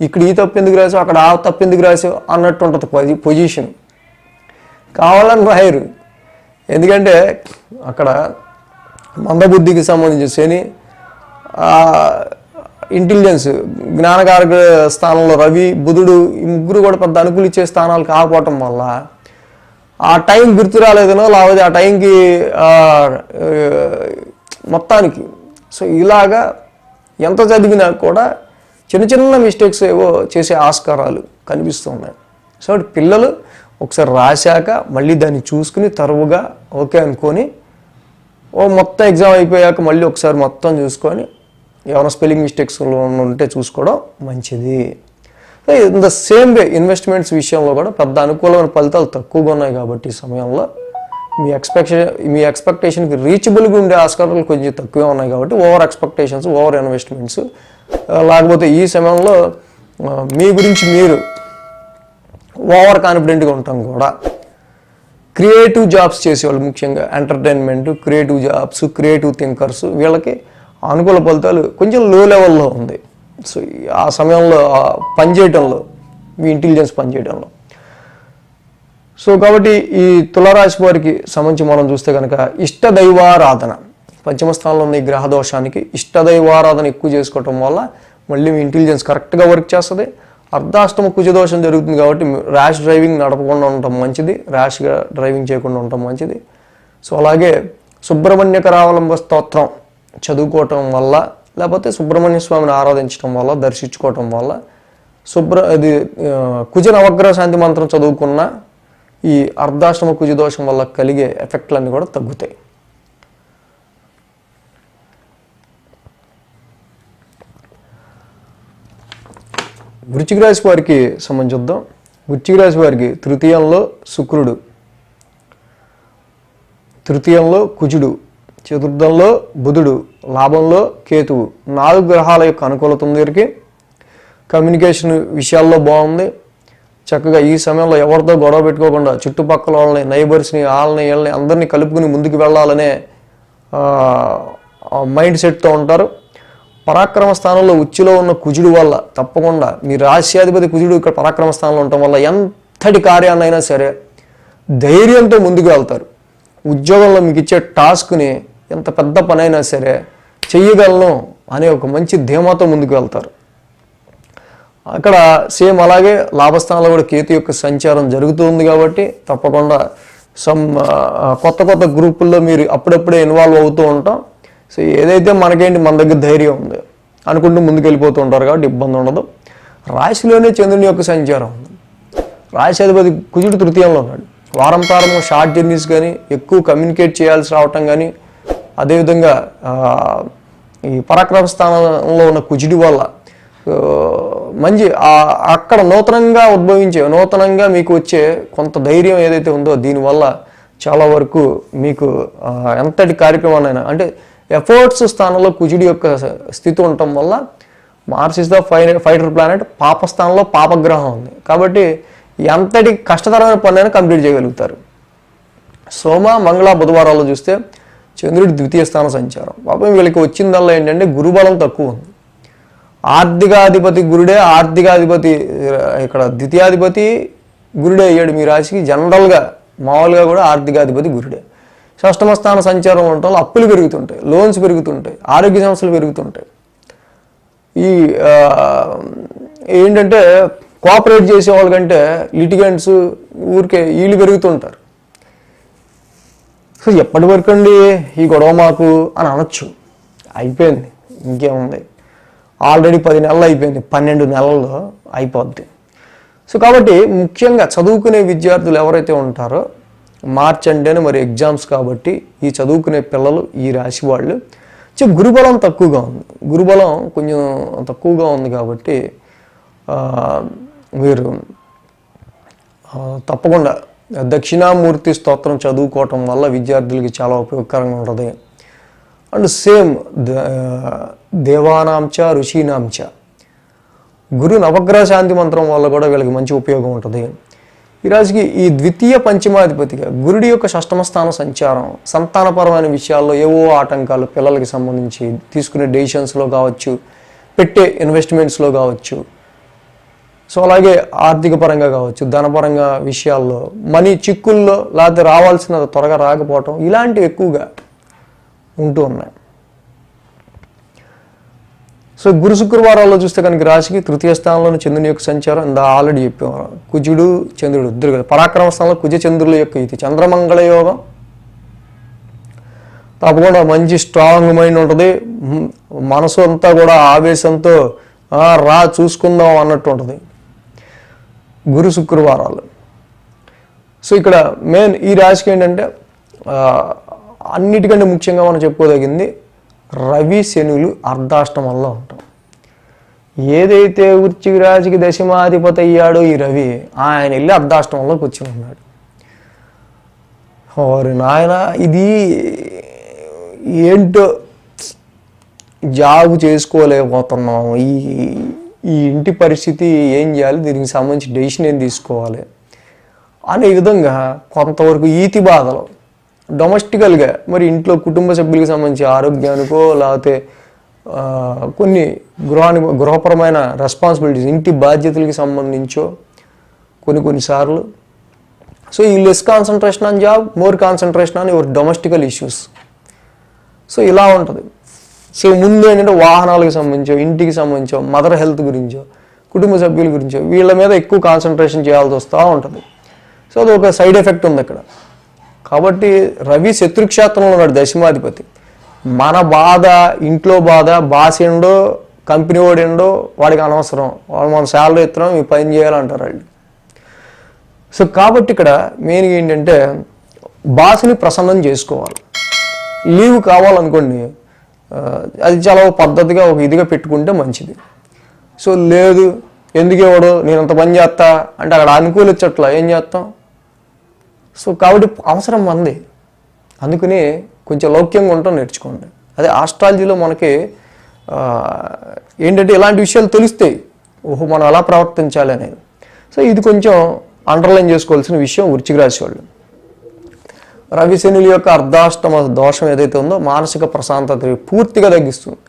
ఇక్కడ ఈ తప్పు ఎందుకు రాసావు, అక్కడ ఆ తప్పు ఎందుకు రాసావు అన్నట్టు ఉంటుంది పొజిషన్. కావాలని రాయరు, ఎందుకంటే అక్కడ మందబుద్ధికి సంబంధించిన శని, ఇంటెలిజెన్స్, జ్ఞానకారక స్థానంలో రవి, బుధుడు, ఈ ముగ్గురు కూడా పెద్ద అనుకూలు ఇచ్చే స్థానాలు కాకపోవటం వల్ల ఆ టైం గుర్తు రాలేదనో లేకపోతే ఆ టైంకి మొత్తానికి సో ఇలాగా ఎంత చదివినా కూడా చిన్న చిన్న మిస్టేక్స్ ఏవో చేసే ఆస్కారాలు కనిపిస్తూ ఉన్నాయి. సో పిల్లలు ఒకసారి రాశాక మళ్ళీ దాన్ని చూసుకుని తరువుగా ఓకే అనుకొని మొత్తం ఎగ్జామ్ అయిపోయాక మళ్ళీ ఒకసారి మొత్తం చూసుకొని ఏమైనా స్పెల్లింగ్ మిస్టేక్స్ ఉంటే చూసుకోవడం మంచిది. In the same way investments విషయంలో కూడా పెద్ద అనుకూలమైన ఫలితాలు తక్కువగా ఉన్నాయి కాబట్టి ఈ సమయంలో మీ ఎక్స్పెక్టేషన్కి రీచబుల్గా ఉండే ఆస్కారాలు కొంచెం తక్కువే ఉన్నాయి కాబట్టి ఓవర్ ఎక్స్పెక్టేషన్స్, ఓవర్ ఇన్వెస్ట్మెంట్స్, లేకపోతే ఈ సమయంలో మీ గురించి మీరు ఓవర్ కాన్ఫిడెంట్గా ఉంటాం కూడా. క్రియేటివ్ జాబ్స్ చేసేవాళ్ళు, ముఖ్యంగా entertainment, creative jobs, creative thinkers, వీళ్ళకి అనుకూల ఫలితాలు కొంచెం లో లెవెల్లో ఉంది. సో ఆ సమయంలో పనిచేయటంలో, మీ ఇంటెలిజెన్స్ పనిచేయడంలో. సో కాబట్టి ఈ తులారాశి వారికి సంబంధించి మనం చూస్తే కనుక ఇష్టదైవారాధన, పంచమ స్థానంలో ఉన్న ఈ గ్రహ దోషానికి ఇష్టదైవారాధన ఎక్కువ చేసుకోవటం వల్ల మళ్ళీ మీ ఇంటెలిజెన్స్ కరెక్ట్గా వర్క్ చేస్తుంది. అర్ధాష్టమ కుజదోషం జరుగుతుంది కాబట్టి ర్యాష్ డ్రైవింగ్ నడపకుండా ఉండటం మంచిది, ర్యాష్గా డ్రైవింగ్ చేయకుండా ఉండటం మంచిది. సో అలాగే సుబ్రహ్మణ్య కరావలంబ స్తోత్రం చదువుకోవటం వల్ల, లేకపోతే సుబ్రహ్మణ్య స్వామిని ఆరాధించడం వల్ల, దర్శించుకోవటం వల్ల, కుజ నవగ్రహ శాంతి మంత్రం చదువుకున్న ఈ అర్ధాష్టమ కుజదోషం వల్ల కలిగే ఎఫెక్ట్లన్నీ కూడా తగ్గుతాయి. వృశ్చిక రాశి వారికి సంబంధించుద్దాం. వృశ్చిక రాశి వారికి తృతీయంలో శుక్రుడు, తృతీయంలో కుజుడు, చతుర్థంలో బుధుడు, లాభంలో కేతువు, 4 గ్రహాల యొక్క అనుకూలత ఉంది. వీరికి కమ్యూనికేషన్ విషయాల్లో బాగుంది. చక్కగా ఈ సమయంలో ఎవరితో గొడవ పెట్టుకోకుండా చుట్టుపక్కల వాళ్ళని, నైబర్స్ని, వాళ్ళని వీళ్ళని అందరినీ కలుపుకుని ముందుకు వెళ్ళాలనే మైండ్ సెట్తో ఉంటారు. పరాక్రమ స్థానంలో ఉచ్చులో ఉన్న కుజుడు వల్ల తప్పకుండా మీ రాశ్యాధిపతి కుజుడు ఇక్కడ పరాక్రమ స్థానంలో ఉండటం వల్ల ఎంతటి కార్యాన్నైనా సరే ధైర్యంతో ముందుకు వెళ్తారు. ఉద్యోగంలో మీకు ఇచ్చే టాస్క్ని ఎంత పెద్ద పనైనా సరే చెయ్యగలను అనే ఒక మంచి ధీమాతో ముందుకు వెళ్తారు. అక్కడ సేమ్ అలాగే లాభస్థానంలో కూడా కేతు యొక్క సంచారం జరుగుతుంది కాబట్టి తప్పకుండా కొత్త కొత్త గ్రూపుల్లో మీరు అప్పుడప్పుడే ఇన్వాల్వ్ అవుతూ ఉంటాం. సో ఏదైతే మనకేంటి, మన దగ్గర ధైర్యం ఉంది అనుకుంటూ ముందుకు వెళ్ళిపోతూ ఉంటారు కాబట్టి ఇబ్బంది ఉండదు. రాశిలోనే చంద్రుని యొక్క సంచారం ఉంది. రాశ్యాధిపతి కుజుడు తృతీయంలో ఉన్నాడు. వారం ప్రారంభం షార్ట్ జర్నీస్ కానీ, ఎక్కువ కమ్యూనికేట్ చేయాల్సి రావటం కానీ, అదేవిధంగా ఈ పరాక్రమ స్థానంలో ఉన్న కుజుడి వల్ల మంచి అక్కడ నూతనంగా మీకు వచ్చే కొంత ధైర్యం ఏదైతే ఉందో దీనివల్ల చాలా వరకు మీకు ఎంతటి కార్యక్రమాన్నైనా, అంటే ఎఫర్ట్స్ స్థానంలో కుజుడి యొక్క స్థితి ఉండటం వల్ల, Mars is the fighter planet, పాప స్థానంలో పాపగ్రహం ఉంది కాబట్టి ఎంతటి కష్టతరమైన పనులైనా కంప్లీట్ చేయగలుగుతారు. సోమ, మంగళ, బుధవారాల్లో చూస్తే చంద్రుడి ద్వితీయ స్థాన సంచారం. పాపం వీళ్ళకి వచ్చిందల్లా ఏంటంటే గురుబలం తక్కువ ఉంది. ఆర్థికాధిపతి గురుడే, ఇక్కడ ద్వితీయాధిపతి గురుడే అయ్యాడు మీ రాశికి. జనరల్గా మామూలుగా కూడా ఆర్థికాధిపతి గురుడే. షష్టమ స్థాన సంచారం ఉండటం వల్ల అప్పులు పెరుగుతుంటాయి, లోన్స్ పెరుగుతుంటాయి, ఆరోగ్య సమస్యలు పెరుగుతుంటాయి. ఈ ఏంటంటే కోఆపరేట్ చేసే వాళ్ళకంటే లిటిగెంట్స్ ఊరికే వీళ్ళు పెరుగుతుంటారు. సో ఎప్పటి వరకు అండి ఈ గొడవ మాకు అని అనొచ్చు. అయిపోయింది, ఇంకేముంది, ఆల్రెడీ 10 నెలలు అయిపోయింది, 12 నెలల్లో అయిపోద్ది. సో కాబట్టి ముఖ్యంగా చదువుకునే విద్యార్థులు ఎవరైతే ఉంటారో, మార్చ్ అంటేనే మరి ఎగ్జామ్స్ కాబట్టి ఈ చదువుకునే పిల్లలు, ఈ రాశి వాళ్ళు గురుబలం తక్కువగా ఉంది. గురుబలం కొంచెం తక్కువగా ఉంది కాబట్టి మీరు తప్పకుండా దక్షిణామూర్తి స్తోత్రం చదువుకోవటం వల్ల విద్యార్థులకి చాలా ఉపయోగకరంగా ఉంటుంది. అండ్ సేమ్ దేవానాంచ ఋషీనాంచ గురు నవగ్రహ శాంతి మంత్రం వల్ల కూడా వీళ్ళకి మంచి ఉపయోగం ఉంటుంది. ఈ రాశికి ఈ ద్వితీయ పంచమాధిపతిగా గురుడి యొక్క షష్టమ స్థాన సంచారం సంతానపరమైన విషయాల్లో ఏవో ఆటంకాలు, పిల్లలకి సంబంధించి తీసుకునే డెసిషన్స్లో కావచ్చు, పెట్టే ఇన్వెస్ట్మెంట్స్లో కావచ్చు, సో అలాగే ఆర్థిక పరంగా కావచ్చు, ధనపరంగా విషయాల్లో, మనీ చిక్కుల్లో, లేకపోతే రావాల్సిన త్వరగా రాకపోవటం, ఇలాంటివి ఎక్కువగా ఉంటూ ఉన్నాయి. సో గురు శుక్రవారాల్లో చూస్తే కనుక రాశికి తృతీయ స్థానంలోని చంద్రుని యొక్క సంచారం ఆల్రెడీ చెప్పాము. కుజుడు చంద్రుడు ఇద్దరు కదా. పరాక్రమ స్థానంలో కుజ చంద్రుల యొక్క ఇది చంద్రమంగళ యోగం. తప్పకుండా మంచి స్ట్రాంగ్ మైండ్ ఉంటుంది. మనసు అంతా కూడా ఆవేశంతో రా చూసుకుందాం అన్నట్టు ఉంటుంది గురు శుక్రవారాలు. సో ఇక్కడ మెయిన్ ఈ రాశికి ఏంటంటే అన్నిటికంటే ముఖ్యంగా మనం చెప్పుకోదగింది రవి శనులు అర్ధాష్టమంలో ఉంటాం. ఏదైతే వృశ్చిక రాశికి దశమాధిపతి అయ్యాడో ఈ రవి, ఆయన వెళ్ళి అర్ధాష్టమంలో కూర్చుని ఉన్నాడు. ఓరి నాయన, ఇది ఏంటో జాబు చేసుకోలేకపోతున్నాం, ఈ ఇంటి పరిస్థితి ఏం చేయాలి, దీనికి సంబంధించి డెసిషన్ ఏం తీసుకోవాలి అనే విధంగా కొంతవరకు ఈతి బాధలు డొమెస్టికల్గా, మరి ఇంట్లో కుటుంబ సభ్యులకు సంబంధించి ఆరోగ్యానికో లేకపోతే కొన్ని గృహపరమైన రెస్పాన్సిబిలిటీస్, ఇంటి బాధ్యతలకి సంబంధించో కొన్నిసార్లు. సో ఈ less concentration on job, more concentration on your domestical issues. So ఇలా ఉంటుంది. సో ముందు ఏంటంటే వాహనాలకు సంబంధించో, ఇంటికి సంబంధించో, మదర్ హెల్త్ గురించో, కుటుంబ సభ్యుల గురించో వీళ్ళ మీద ఎక్కువ కాన్సన్ట్రేషన్ చేయాల్సి వస్తూ ఉంటుంది. సో అది ఒక సైడ్ ఎఫెక్ట్ ఉంది అక్కడ. కాబట్టి రవి శత్రుక్షేత్రంలో ఉన్నాడు, దశమాధిపతి. మన బాధ, ఇంట్లో బాధ, బాస్ ఏండో కంపెనీ వాడు ఏండో వాడికి అనవసరం, వాడు మన శాలరీ ఇస్తున్నాం, ఈ పని చేయాలంటారు వాళ్ళు. సో కాబట్టి ఇక్కడ మెయిన్గా ఏంటంటే బాస్ని ప్రసన్నం చేసుకోవాలి. లీవ్ కావాలనుకోండి, అది చాలా పద్ధతిగా ఒక ఇదిగా పెట్టుకుంటే మంచిది. సో లేదు, ఎందుకు ఇవ్వడు, నేను అంత పని చేస్తా అంటే అక్కడ అనుకూలించట్లా, ఏం చేస్తాం? సో కాబట్టి అవసరం మంది, అందుకని కొంచెం లౌక్యంగా ఉండటం నేర్చుకోండి. అదే ఆస్ట్రాలజీలో మనకి ఏంటంటే ఇలాంటి విషయాలు తెలుస్తాయి, ఓహో మనం ఎలా ప్రవర్తించాలి అనేది. సో ఇది కొంచెం అండర్లైన్ చేసుకోవాల్సిన విషయం వృశ్చిక రాశి వాళ్ళు. రవి శనుల యొక్క అర్ధాష్టమ దోషం ఏదైతే ఉందో మానసిక ప్రశాంతత పూర్తిగా తగ్గిస్తుంది.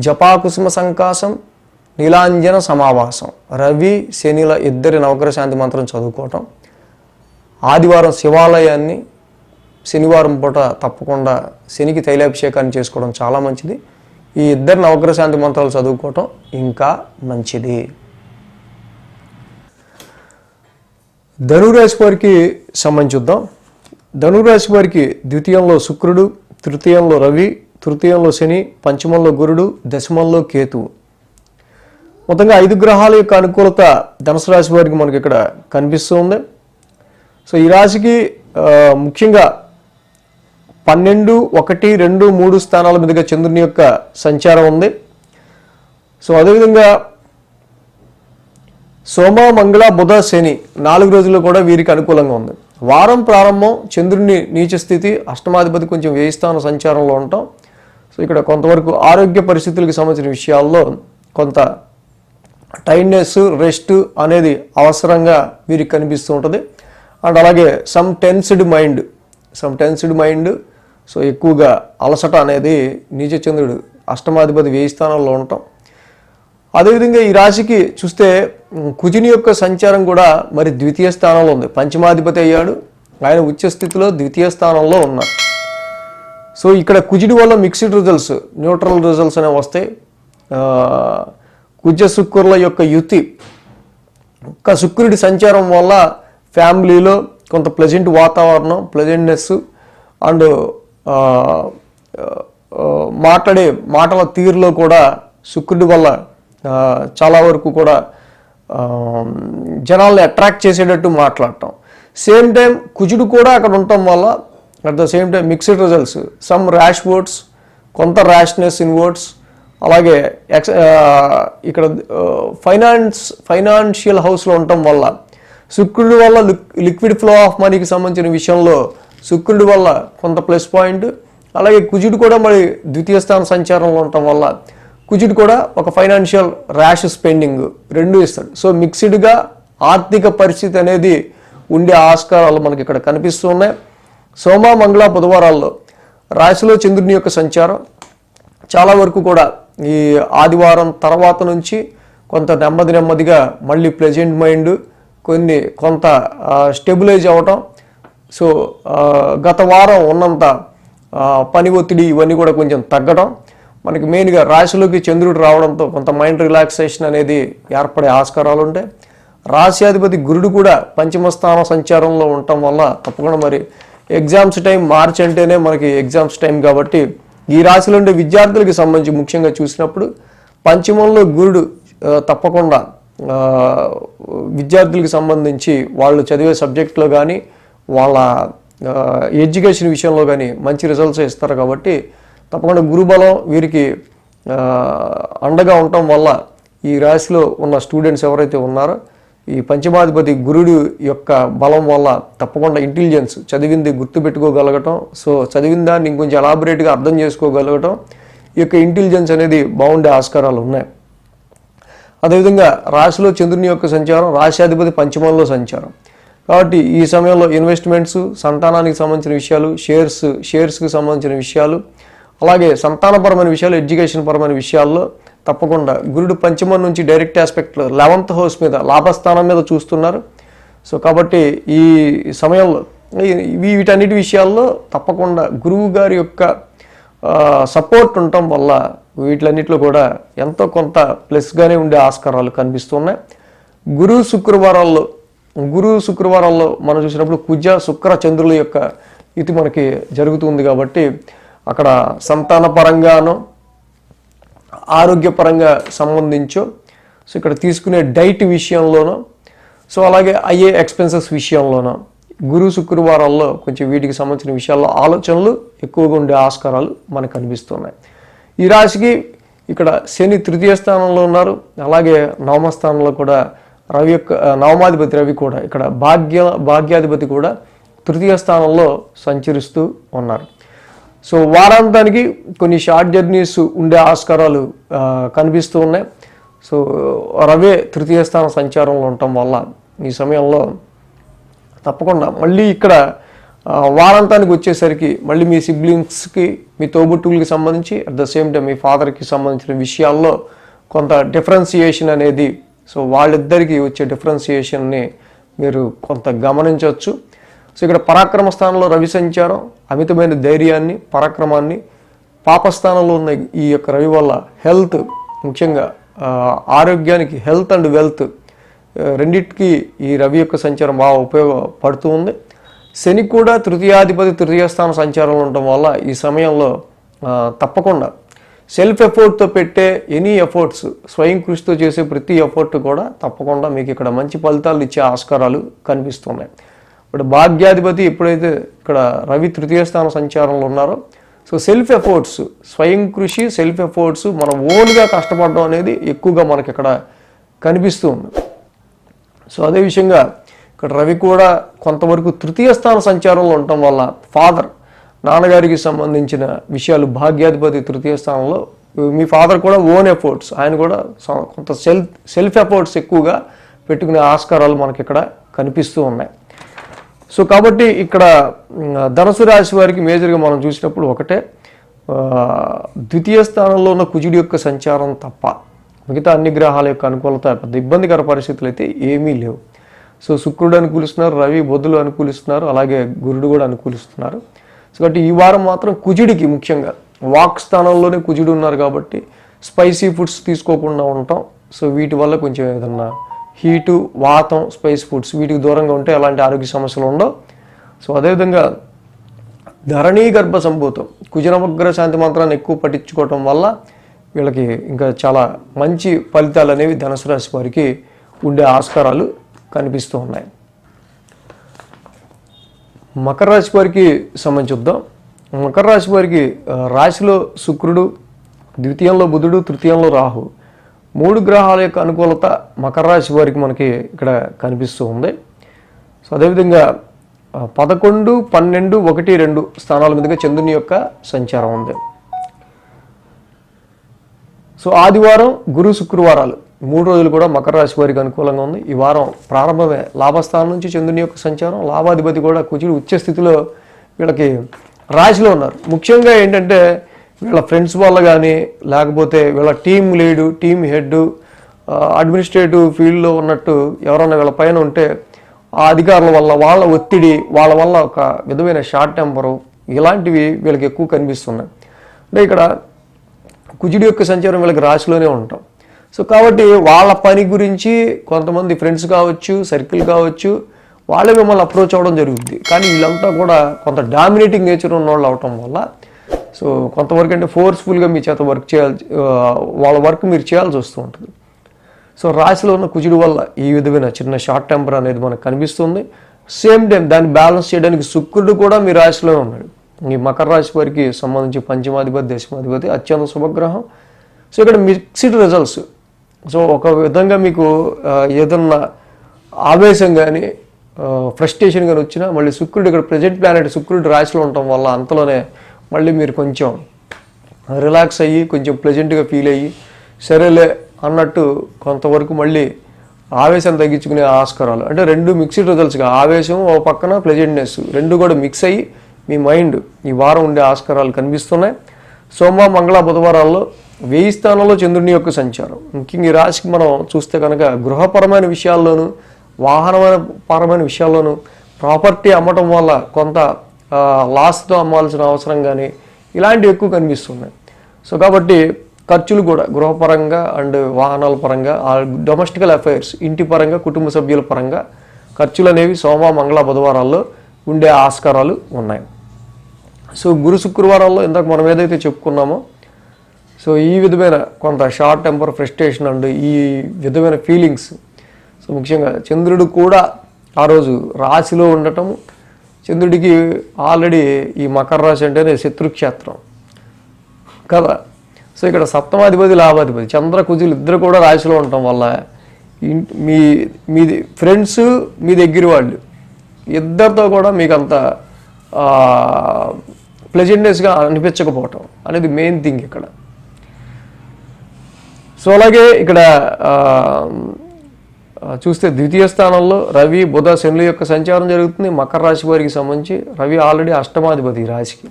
జపాకుసుమ సంకాసం, నీలాంజన సమావాసం, రవి శనిల ఇద్దరి నవగ్రహ శాంతి మంత్రం చదువుకోవటం, ఆదివారం శివాలయాన్ని, శనివారం పూట తప్పకుండా శనికి తైలాభిషేకాన్ని చేసుకోవడం చాలా మంచిది. ఈ ఇద్దరు నవగ్రహ శాంతి మంత్రాలు చదువుకోవటం ఇంకా మంచిది. ధనురాశి వారికి సంబంధించి చూద్దాం. ధనురాశి వారికి ద్వితీయంలో శుక్రుడు, తృతీయంలో రవి, తృతీయంలో శని, పంచమంలో గురుడు, దశమంలో కేతువు. మొత్తంగా 5 గ్రహాల యొక్క అనుకూలత ధనుసు రాశి వారికి మనకి ఇక్కడ కనిపిస్తూ ఉంది. సో ఈ రాశికి ముఖ్యంగా 12, 1, 2, 3 స్థానాల మీదుగా చంద్రుని యొక్క సంచారం ఉంది. సో అదేవిధంగా సోమ, మంగళ, బుధ, శని 4 రోజులు కూడా వీరికి అనుకూలంగా ఉంది. వారం ప్రారంభం చంద్రుని నీచ స్థితి, అష్టమాధిపతి కొంచెం వ్యయ స్థాన సంచారంలో ఉంటాం. సో ఇక్కడ కొంతవరకు ఆరోగ్య పరిస్థితులకు సంబంధించిన విషయాల్లో కొంత టైర్డ్నెస్, రెస్ట్ అనేది అవసరంగా వీరికి కనిపిస్తూ ఉంటుంది. అండ్ అలాగే సమ్ టెన్స్డ్ మైండ్, సో ఎక్కువగా అలసట అనేది నీచ చంద్రుడు అష్టమాధిపతి వ్యయ స్థానంలో ఉంటాం. అదేవిధంగా ఈ రాశికి చూస్తే కుజుని యొక్క సంచారం కూడా మరి ద్వితీయ స్థానంలో ఉంది. పంచమాధిపతి అయ్యాడు, ఆయన ఉచ్చ స్థితిలో ద్వితీయ స్థానంలో ఉన్నారు. సో ఇక్కడ కుజుడి వల్ల మిక్స్డ్ రిజల్ట్స్, న్యూట్రల్ రిజల్ట్స్ అనేవి వస్తాయి. కుజ శుక్రుల యొక్క యుతి, శుక్రుడి సంచారం వల్ల ఫ్యామిలీలో కొంత ప్లెజెంట్ వాతావరణం, ప్లెజెంట్నెస్ అండ్ మాట్లాడే మాటల తీరులో కూడా శుక్రుడి వల్ల చాలా వరకు కూడా జనాల్ని అట్రాక్ట్ చేసేటట్టు మాట్లాడటం. సేమ్ టైం కుజుడు కూడా అక్కడ ఉండటం వల్ల at the same time mixed results, some rash words, కొంత ర్యాష్నెస్ ఇన్ వర్డ్స్. అలాగే ఇక్కడ ఫైనాన్షియల్ హౌస్లో ఉండటం వల్ల శుక్రుడి వల్ల లిక్విడ్ ఫ్లో ఆఫ్ మనీకి సంబంధించిన విషయంలో శుక్రుడి వల్ల కొంత ప్లస్ పాయింట్. అలాగే కుజుడు కూడా మరి ద్వితీయ స్థాన సంచారంలో ఉండటం వల్ల కుజుడు కూడా ఒక ఫైనాన్షియల్ ర్యాష్ స్పెండింగ్ రెండు ఇస్తాడు. సో మిక్స్డ్గా ఆర్థిక పరిస్థితి అనేది ఉండే ఆస్కారాలు మనకి ఇక్కడ కనిపిస్తూ ఉన్నాయి. సోమ, మంగళ, బుధవారాల్లో రాశిలో చంద్రుని యొక్క సంచారం చాలా వరకు కూడా ఈ ఆదివారం తర్వాత నుంచి కొంత నెమ్మదిగా మళ్ళీ ప్లెజెంట్ మైండ్, కొంత స్టెబిలైజ్ అవ్వటం. సో గత వారం ఉన్నంత పని ఒత్తిడి ఇవన్నీ కూడా కొంచెం తగ్గడం, మనకి మెయిన్గా రాశిలోకి చంద్రుడు రావడంతో కొంత మైండ్ రిలాక్సేషన్ అనేది ఏర్పడే ఆస్కారాలు ఉంటాయి. రాశ్యాధిపతి గురుడు కూడా పంచమ స్థాన సంచారంలో ఉండటం వల్ల తప్పకుండా మరి ఎగ్జామ్స్ టైం, మార్చి అంటేనే మనకి ఎగ్జామ్స్ టైం కాబట్టి ఈ రాశిలో ఉండే విద్యార్థులకి సంబంధించి ముఖ్యంగా చూసినప్పుడు పంచమంలో గురుడు తప్పకుండా విద్యార్థులకి సంబంధించి వాళ్ళు చదివే సబ్జెక్ట్లో కానీ వాళ్ళ ఎడ్యుకేషన్ విషయంలో కానీ మంచి రిజల్ట్స్ ఇస్తారు. కాబట్టి తప్పకుండా గురుబలం వీరికి అండగా ఉండటం వల్ల ఈ రాశిలో ఉన్న స్టూడెంట్స్ ఎవరైతే ఉన్నారో ఈ పంచమాధిపతి గురుడు యొక్క బలం వల్ల తప్పకుండా ఇంటెలిజెన్స్, చదివింది గుర్తుపెట్టుకోగలగటం, సో చదివిన దాన్ని ఇంకొంచెం ఎలాబొరేట్గా అర్థం చేసుకోగలగటం, ఈ యొక్క ఇంటెలిజెన్స్ అనేది బాగుండే ఆస్కారాలు ఉన్నాయి. అదేవిధంగా రాశిలో చంద్రుని యొక్క సంచారం, రాశ్యాధిపతి పంచమంలో సంచారం కాబట్టి ఈ సమయంలో ఇన్వెస్ట్మెంట్స్, సంతానానికి సంబంధించిన విషయాలు, షేర్స్కి సంబంధించిన విషయాలు, అలాగే సంతానపరమైన విషయాలు, ఎడ్యుకేషన్ పరమైన విషయాల్లో తప్పకుండా గురుడు పంచమం నుంచి డైరెక్ట్ ఆస్పెక్ట్లో 11th హౌస్ మీద లాభస్థానం మీద చూస్తున్నారు. సో కాబట్టి ఈ సమయంలో వీటన్నిటి విషయాల్లో తప్పకుండా గురువు గారి యొక్క సపోర్ట్ ఉండటం వల్ల వీటిలన్నిటిలో కూడా ఎంతో కొంత ప్లస్గానే ఉండే ఆస్కారాలు కనిపిస్తున్నాయి. గురు శుక్రవారాల్లో మనం చూసినప్పుడు కుజ శుక్ర చంద్రుల యొక్క ఇది మనకి జరుగుతుంది కాబట్టి అక్కడ సంతాన పరంగానో ఆరోగ్యపరంగా సంబంధించో, సో ఇక్కడ తీసుకునే డైట్ విషయంలోనో, సో అలాగే అయ్యే ఎక్స్పెన్సెస్ విషయంలోనో గురు శుక్రవారాల్లో కొంచెం వీటికి సంబంధించిన విషయాల్లో ఆలోచనలు ఎక్కువగా ఉండే ఆస్కారాలు మనకు కనిపిస్తున్నాయి. ఈ రాశికి ఇక్కడ శని 3వ స్థానంలో ఉన్నారు. అలాగే 9వ స్థానంలో కూడా రవి యొక్క నవమాధిపతి రవి కూడా ఇక్కడ భాగ్యాధిపతి కూడా 3వ స్థానంలో సంచరిస్తూ ఉన్నారు. సో వారాంతానికి కొన్ని షార్ట్ జర్నీస్ ఉండే ఆస్కారాలు కనిపిస్తూ ఉన్నాయి. సో రవే 3వ స్థాన సంచారంలో ఉండటం వల్ల ఈ సమయంలో తప్పకుండా మళ్ళీ ఇక్కడ వారాంతానికి వచ్చేసరికి మళ్ళీ మీ సిబ్లింగ్స్కి, మీ తోబుట్టువులకి సంబంధించి అట్ ద సేమ్ టైం మీ ఫాదర్కి సంబంధించిన విషయాల్లో కొంత డిఫరెన్సియేషన్ అనేది, సో వాళ్ళిద్దరికీ వచ్చే డిఫరెన్సియేషన్ని మీరు కొంత గమనించవచ్చు. సో ఇక్కడ పరాక్రమ స్థానంలో రవి సంచారం అమితమైన ధైర్యాన్ని, పరాక్రమాన్ని, పాపస్థానంలో ఉన్న ఈ యొక్క రవి వల్ల హెల్త్, ముఖ్యంగా ఆరోగ్యానికి, హెల్త్ అండ్ వెల్త్ రెండింటికి ఈ రవి యొక్క సంచారం బాగా ఉపయోగపడుతూ ఉంది. శని కూడా 3వ స్థాన సంచారంలో ఉండటం వల్ల ఈ సమయంలో తప్పకుండా సెల్ఫ్ ఎఫర్ట్తో పెట్టే ఎనీ ఎఫర్ట్స్, స్వయం కృషితో చేసే ప్రతి ఎఫర్ట్ కూడా తప్పకుండా మీకు ఇక్కడ మంచి ఫలితాలు ఇచ్చే ఆస్కారాలు కనిపిస్తున్నాయి. ఇప్పుడు భాగ్యాధిపతి ఎప్పుడైతే ఇక్కడ రవి 3వ స్థాన సంచారంలో ఉన్నారో, సో సెల్ఫ్ ఎఫర్ట్స్, స్వయం కృషి, సెల్ఫ్ ఎఫర్ట్స్, మనం ఓన్గా కష్టపడడం అనేది ఎక్కువగా మనకి ఇక్కడ కనిపిస్తూ ఉంది. సో అదే విషయంగా ఇక్కడ రవి కూడా కొంతవరకు 3వ స్థాన సంచారంలో ఉండటం వల్ల ఫాదర్, నాన్నగారికి సంబంధించిన విషయాలు, భాగ్యాధిపతి 3వ స్థానంలో, మీ ఫాదర్ కూడా ఓన్ ఎఫర్ట్స్, ఆయన కూడా కొంత సెల్ఫ్ ఎఫర్ట్స్ ఎక్కువగా పెట్టుకునే ఆస్కారాలు మనకి ఇక్కడ కనిపిస్తూ ఉన్నాయి. సో కాబట్టి ఇక్కడ ధనుసు రాశి వారికి మేజర్గా మనం చూసినప్పుడు ఒకటే, 2వ స్థానంలో ఉన్న కుజుడి యొక్క సంచారం తప్ప మిగతా అన్ని గ్రహాల యొక్క అనుకూలత, పెద్ద ఇబ్బందికర పరిస్థితులు అయితే ఏమీ లేవు. సో శుక్రుడు అనుకూలిస్తున్నారు, రవి బుధులు అనుకూలిస్తున్నారు, అలాగే గురుడు కూడా అనుకూలిస్తున్నారు. సో కాబట్టి ఈ వారం మాత్రం కుజుడికి, ముఖ్యంగా వాక్ స్థానంలోనే కుజుడు ఉన్నారు కాబట్టి స్పైసీ ఫుడ్స్ తీసుకోకుండా ఉంటాం. సో వీటి వల్ల కొంచెం ఏదన్నా హీటు, వాతం, స్పైస్ ఫుడ్స్ వీటికి దూరంగా ఉంటే ఎలాంటి ఆరోగ్య సమస్యలు ఉండవు. సో అదేవిధంగా ధరణీ గర్భ సంభూతం, కుజనవగ్ర శాంతి మంత్రాన్ని ఎక్కువ పఠించుకోవటం వల్ల వీళ్ళకి ఇంకా చాలా మంచి ఫలితాలు అనేవి ధనుసు రాశి వారికి ఉండే ఆస్కారాలు కనిపిస్తూ ఉన్నాయి. మకర రాశి వారికి సంబంధించి చూద్దాం. మకర రాశి వారికి రాశిలో శుక్రుడు, 2వ బుధుడు, 3వ రాహు, 3 గ్రహాల యొక్క అనుకూలత మకర రాశి వారికి మనకి ఇక్కడ కనిపిస్తూ ఉంది. సో అదేవిధంగా 11, 12, 1, 2 స్థానాల మీదుగా చంద్రుని యొక్క సంచారం ఉంది. సో ఆదివారం, గురు శుక్రవారాలు 3 రోజులు కూడా మకర రాశి వారికి అనుకూలంగా ఉంది. ఈ వారం ప్రారంభమే లాభస్థానం నుంచి చంద్రుని యొక్క సంచారం, లాభాధిపతి కూడా కుజుడు ఉచ్చ స్థితిలో వీళ్ళకి రాశిలో ఉన్నారు. ముఖ్యంగా ఏంటంటే వీళ్ళ ఫ్రెండ్స్ వల్ల కానీ, లేకపోతే వీళ్ళ team lead, team head, administrative ఫీల్డ్లో ఉన్నట్టు ఎవరన్నా వీళ్ళ పైన ఉంటే ఆ అధికారుల వల్ల, వాళ్ళ ఒత్తిడి, వాళ్ళ వల్ల ఒక విధమైన షార్ట్ టెంపరు, ఇలాంటివి వీళ్ళకి ఎక్కువ కనిపిస్తున్నాయి. అంటే ఇక్కడ కుజుడి యొక్క సంచారం వీళ్ళకి రాశిలోనే ఉంటాం. సో కాబట్టి వాళ్ళ పని గురించి కొంతమంది ఫ్రెండ్స్ కావచ్చు, సర్కిల్ కావచ్చు, వాళ్ళే మిమ్మల్ని అప్రోచ్ అవ్వడం జరుగుతుంది. కానీ వీళ్ళంతా కూడా కొంత డామినేటింగ్ నేచర్ ఉన్న వాళ్ళు అవటం వల్ల, సో కొంతవరకు అంటే ఫోర్స్ఫుల్గా మీ చేత వర్క్ చేయాల్సి, వాళ్ళ వర్క్ మీరు చేయాల్సి వస్తూ ఉంటుంది. సో రాశిలో ఉన్న కుజుడు వల్ల ఈ విధమైన చిన్న షార్ట్ టెంపర్ అనేది మనకు కనిపిస్తుంది. సేమ్ టైం దాన్ని బ్యాలెన్స్ చేయడానికి శుక్రుడు కూడా మీ రాశిలో ఉన్నాడు. ఈ మకర రాశి వారికి సంబంధించి పంచమాధిపతి, దశమాధిపతి అత్యంత శుభగ్రహం. సో ఇక్కడ మిక్స్డ్ రిజల్ట్స్. సో ఒక విధంగా మీకు ఏదన్నా ఆవేశం కానీ, ఫ్రస్ట్రేషన్ కానీ వచ్చినా మళ్ళీ శుక్రుడు, ఇక్కడ ప్రజెంట్ ప్లానెట్ శుక్రుడు రాశిలో ఉండటం వల్ల అంతలోనే మళ్ళీ మీరు కొంచెం రిలాక్స్ అయ్యి, కొంచెం ప్లెజెంట్గా ఫీల్ అయ్యి, సరేలే అన్నట్టు కొంతవరకు మళ్ళీ ఆవేశం తగ్గించుకునే ఆస్కారాలు, అంటే 2 మిక్స్డ్ రిజల్ట్స్గా ఆవేశం ఓ పక్కన ప్లెజెంట్నెస్ 2 కూడా మిక్స్ అయ్యి మీ మైండ్ ఈ వారం ఉండే ఆస్కారాలు కనిపిస్తున్నాయి. సోమ మంగళ బుధవారాల్లో 1000 స్థానంలో చంద్రుని యొక్క సంచారం. ముఖ్యంగా ఈ రాశికి మనం చూస్తే కనుక గృహపరమైన విషయాల్లోనూ పరమైన విషయాల్లోనూ ప్రాపర్టీ అమ్మటం వల్ల కొంత లాస్తో అమ్మాల్సిన అవసరం కానీ ఇలాంటివి ఎక్కువ కనిపిస్తున్నాయి. సో కాబట్టి ఖర్చులు కూడా గృహపరంగా అండ్ వాహనాల పరంగా, డొమెస్టికల్ అఫైర్స్ ఇంటి పరంగా, కుటుంబ సభ్యుల పరంగా ఖర్చులు అనేవి సోమ మంగళ బుధవారాల్లో ఉండే ఆస్కారాలు ఉన్నాయి. సో గురు శుక్రవారాల్లో ఇందాక మనం ఏదైతే చెప్పుకున్నామో సో ఈ విధమైన కొంత షార్ట్ టెంపర్, ఫ్రస్ట్రేషన్ అండ్ ఈ విధమైన ఫీలింగ్స్. సో ముఖ్యంగా చంద్రుడు కూడా ఆ రోజు రాశిలో ఉండటం, చంద్రుడికి ఆల్రెడీ ఈ మకర రాశి అంటేనే శత్రుక్షేత్రం కదా. సో ఇక్కడ సప్తమాధిపతి, లాభాధిపతి చంద్ర కుజులు ఇద్దరు కూడా రాశిలో ఉండటం వల్ల మీ ఫ్రెండ్స్, మీ దగ్గర వాళ్ళు ఇద్దరితో కూడా మీకు అంత ప్లెజెంట్నెస్గా అనిపించకపోవటం అనేది మెయిన్ థింగ్ ఇక్కడ. సో అలాగే ఇక్కడ చూస్తే ద్వితీయ స్థానంలో రవి, బుధ, శనుల యొక్క సంచారం జరుగుతుంది. మకర రాశి వారికి సంబంధించి రవి ఆల్రెడీ అష్టమాధిపతి ఈ రాశికి.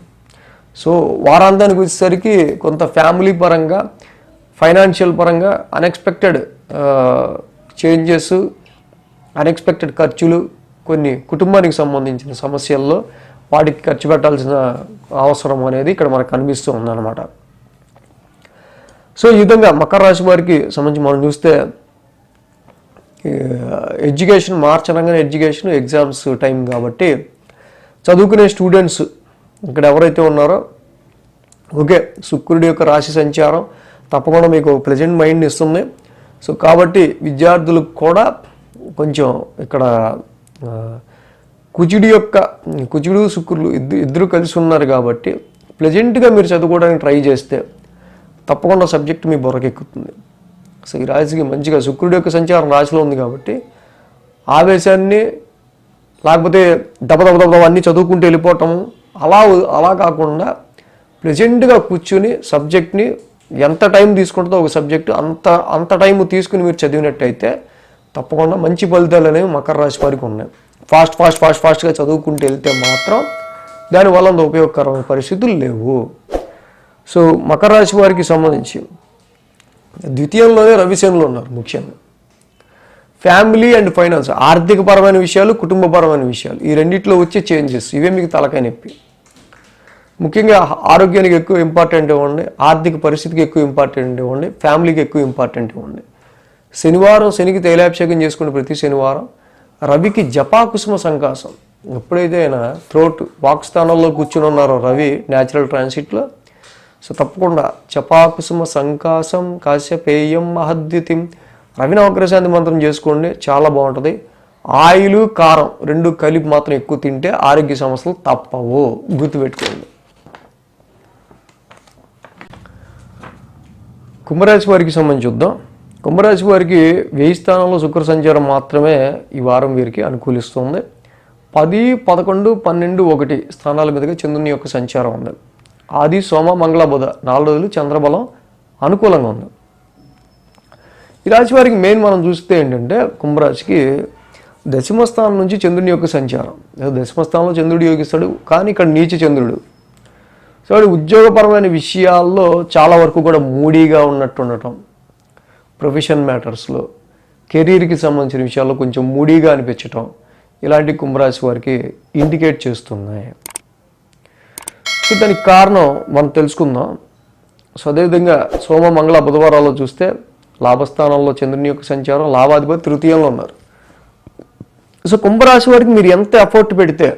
సో వారాంతానికి వచ్చేసరికి కొంత ఫ్యామిలీ పరంగా, ఫైనాన్షియల్ పరంగా అన్ఎక్స్పెక్టెడ్ చేంజెస్, అన్ఎక్స్పెక్టెడ్ ఖర్చులు, కొన్ని కుటుంబానికి సంబంధించిన సమస్యల్లో వాటికి ఖర్చు పెట్టాల్సిన అవసరం అనేది ఇక్కడ మనకు కనిపిస్తూ ఉందన్నమాట. సో ఈ విధంగా మకర రాశి వారికి సంబంధించి మనం చూస్తే ఎడ్యుకేషన్, మార్చ్ అనగానే ఎడ్యుకేషన్, ఎగ్జామ్స్ టైం కాబట్టి చదువుకునే స్టూడెంట్స్ ఇక్కడ ఎవరైతే ఉన్నారో ఓకే, శుక్రుడి యొక్క రాశి సంచారం తప్పకుండా మీకు ప్లెజెంట్ మైండ్ని ఇస్తుంది. సో కాబట్టి విద్యార్థులకు కూడా కొంచెం ఇక్కడ కుజుడు శుక్రులు ఇద్దరు కలిసి ఉన్నారు కాబట్టి ప్లెజెంట్గా మీరు చదువుకోవడానికి ట్రై చేస్తే తప్పకుండా సబ్జెక్ట్ మీ బుర్రకెక్కుతుంది. సో ఈ రాశికి మంచిగా శుక్రుడి యొక్క సంచారం రాశిలో ఉంది కాబట్టి ఆవేశాన్ని, లేకపోతే దబదబ అన్నీ చదువుకుంటూ వెళ్ళిపోవటము అలా కాకుండా ప్లెజెంట్గా కూర్చుని సబ్జెక్ట్ని ఎంత టైం తీసుకుంటుందో ఒక సబ్జెక్టు అంత టైం తీసుకుని మీరు చదివినట్టయితే తప్పకుండా మంచి ఫలితాలు అనేవి మకర రాశి వారికి ఉన్నాయి. ఫాస్ట్గా చదువుకుంటూ వెళ్తే మాత్రం దానివల్ల అంత ఉపయోగకరమైన పరిస్థితులు లేవు. సో మకర రాశి వారికి సంబంధించి ద్వితీయంలోనే రవిశనులు ఉన్నారు. ముఖ్యంగా ఫ్యామిలీ అండ్ ఫైనాన్స్, ఆర్థికపరమైన విషయాలు, కుటుంబపరమైన విషయాలు, ఈ రెండిట్లో వచ్చే చేంజెస్ ఇవే మీకు తలకాయ నొప్పి. ముఖ్యంగా ఆరోగ్యానికి ఎక్కువ ఇంపార్టెంట్ ఇవ్వండి, ఆర్థిక పరిస్థితికి ఎక్కువ ఇంపార్టెంట్ ఇవ్వండి, ఫ్యామిలీకి ఎక్కువ ఇంపార్టెంట్ ఇవ్వండి. శనివారం శనికి తైలాభిషేకం చేసుకునే ప్రతి శనివారం రవికి జపాకుసుమ సంకాసం, ఎప్పుడైతే ఆయన వాక్ స్థానంలో కూర్చుని ఉన్నారో రవి న్యాచురల్ ట్రాన్సిట్లో, సో తప్పకుండా జపాకుసుమ సంకాసం కాశ్యపేయం మహద్యుతిం రవి నవగ్రశాంతి మంత్రం చేసుకోండి, చాలా బాగుంటుంది. ఆయిల్, కారం రెండు కలిపి మాత్రం ఎక్కువ తింటే ఆరోగ్య సమస్యలు తప్పవు, గుర్తుపెట్టుకోండి. కుంభరాశి వారికి సంబంధించి చూద్దాం. కుంభరాశి వారికి 1000 స్థానంలో శుక్ర సంచారం మాత్రమే ఈ వారం వీరికి అనుకూలిస్తుంది. 10, 11, 12, 1 స్థానాల మీదుగా చంద్రుని యొక్క సంచారం ఉంది. ఆది, సోమ, మంగళ, బుధ 4 రోజులు చంద్రబలం అనుకూలంగా ఉంది. ఈ రాశి వారికి మెయిన్ మనం చూస్తే ఏంటంటే కుంభరాశికి దశమస్థానం నుంచి చంద్రుని యొక్క సంచారం. దశమస్థానంలో చంద్రుడు యోగిస్తాడు, కానీ ఇక్కడ నీచ చంద్రుడు. సో ఉద్యోగపరమైన విషయాల్లో చాలా వరకు కూడా మూడీగా ఉన్నట్టు ఉండటం, ప్రొఫెషన్ మ్యాటర్స్లో, కెరీర్కి సంబంధించిన విషయాల్లో కొంచెం మూడీగా అనిపించటం, ఇలాంటి కుంభరాశి వారికి ఇండికేట్ చేస్తున్నాయి. సో దానికి కారణం మనం తెలుసుకుందాం. సో అదేవిధంగా సోమ, మంగళ, బుధవారాల్లో చూస్తే లాభస్థానంలో చంద్రుని యొక్క సంచారం, లాభాధిపతి తృతీయంలో ఉన్నారు. సో కుంభరాశి వారికి మీరు ఎంత ఎఫర్ట్ పెడితే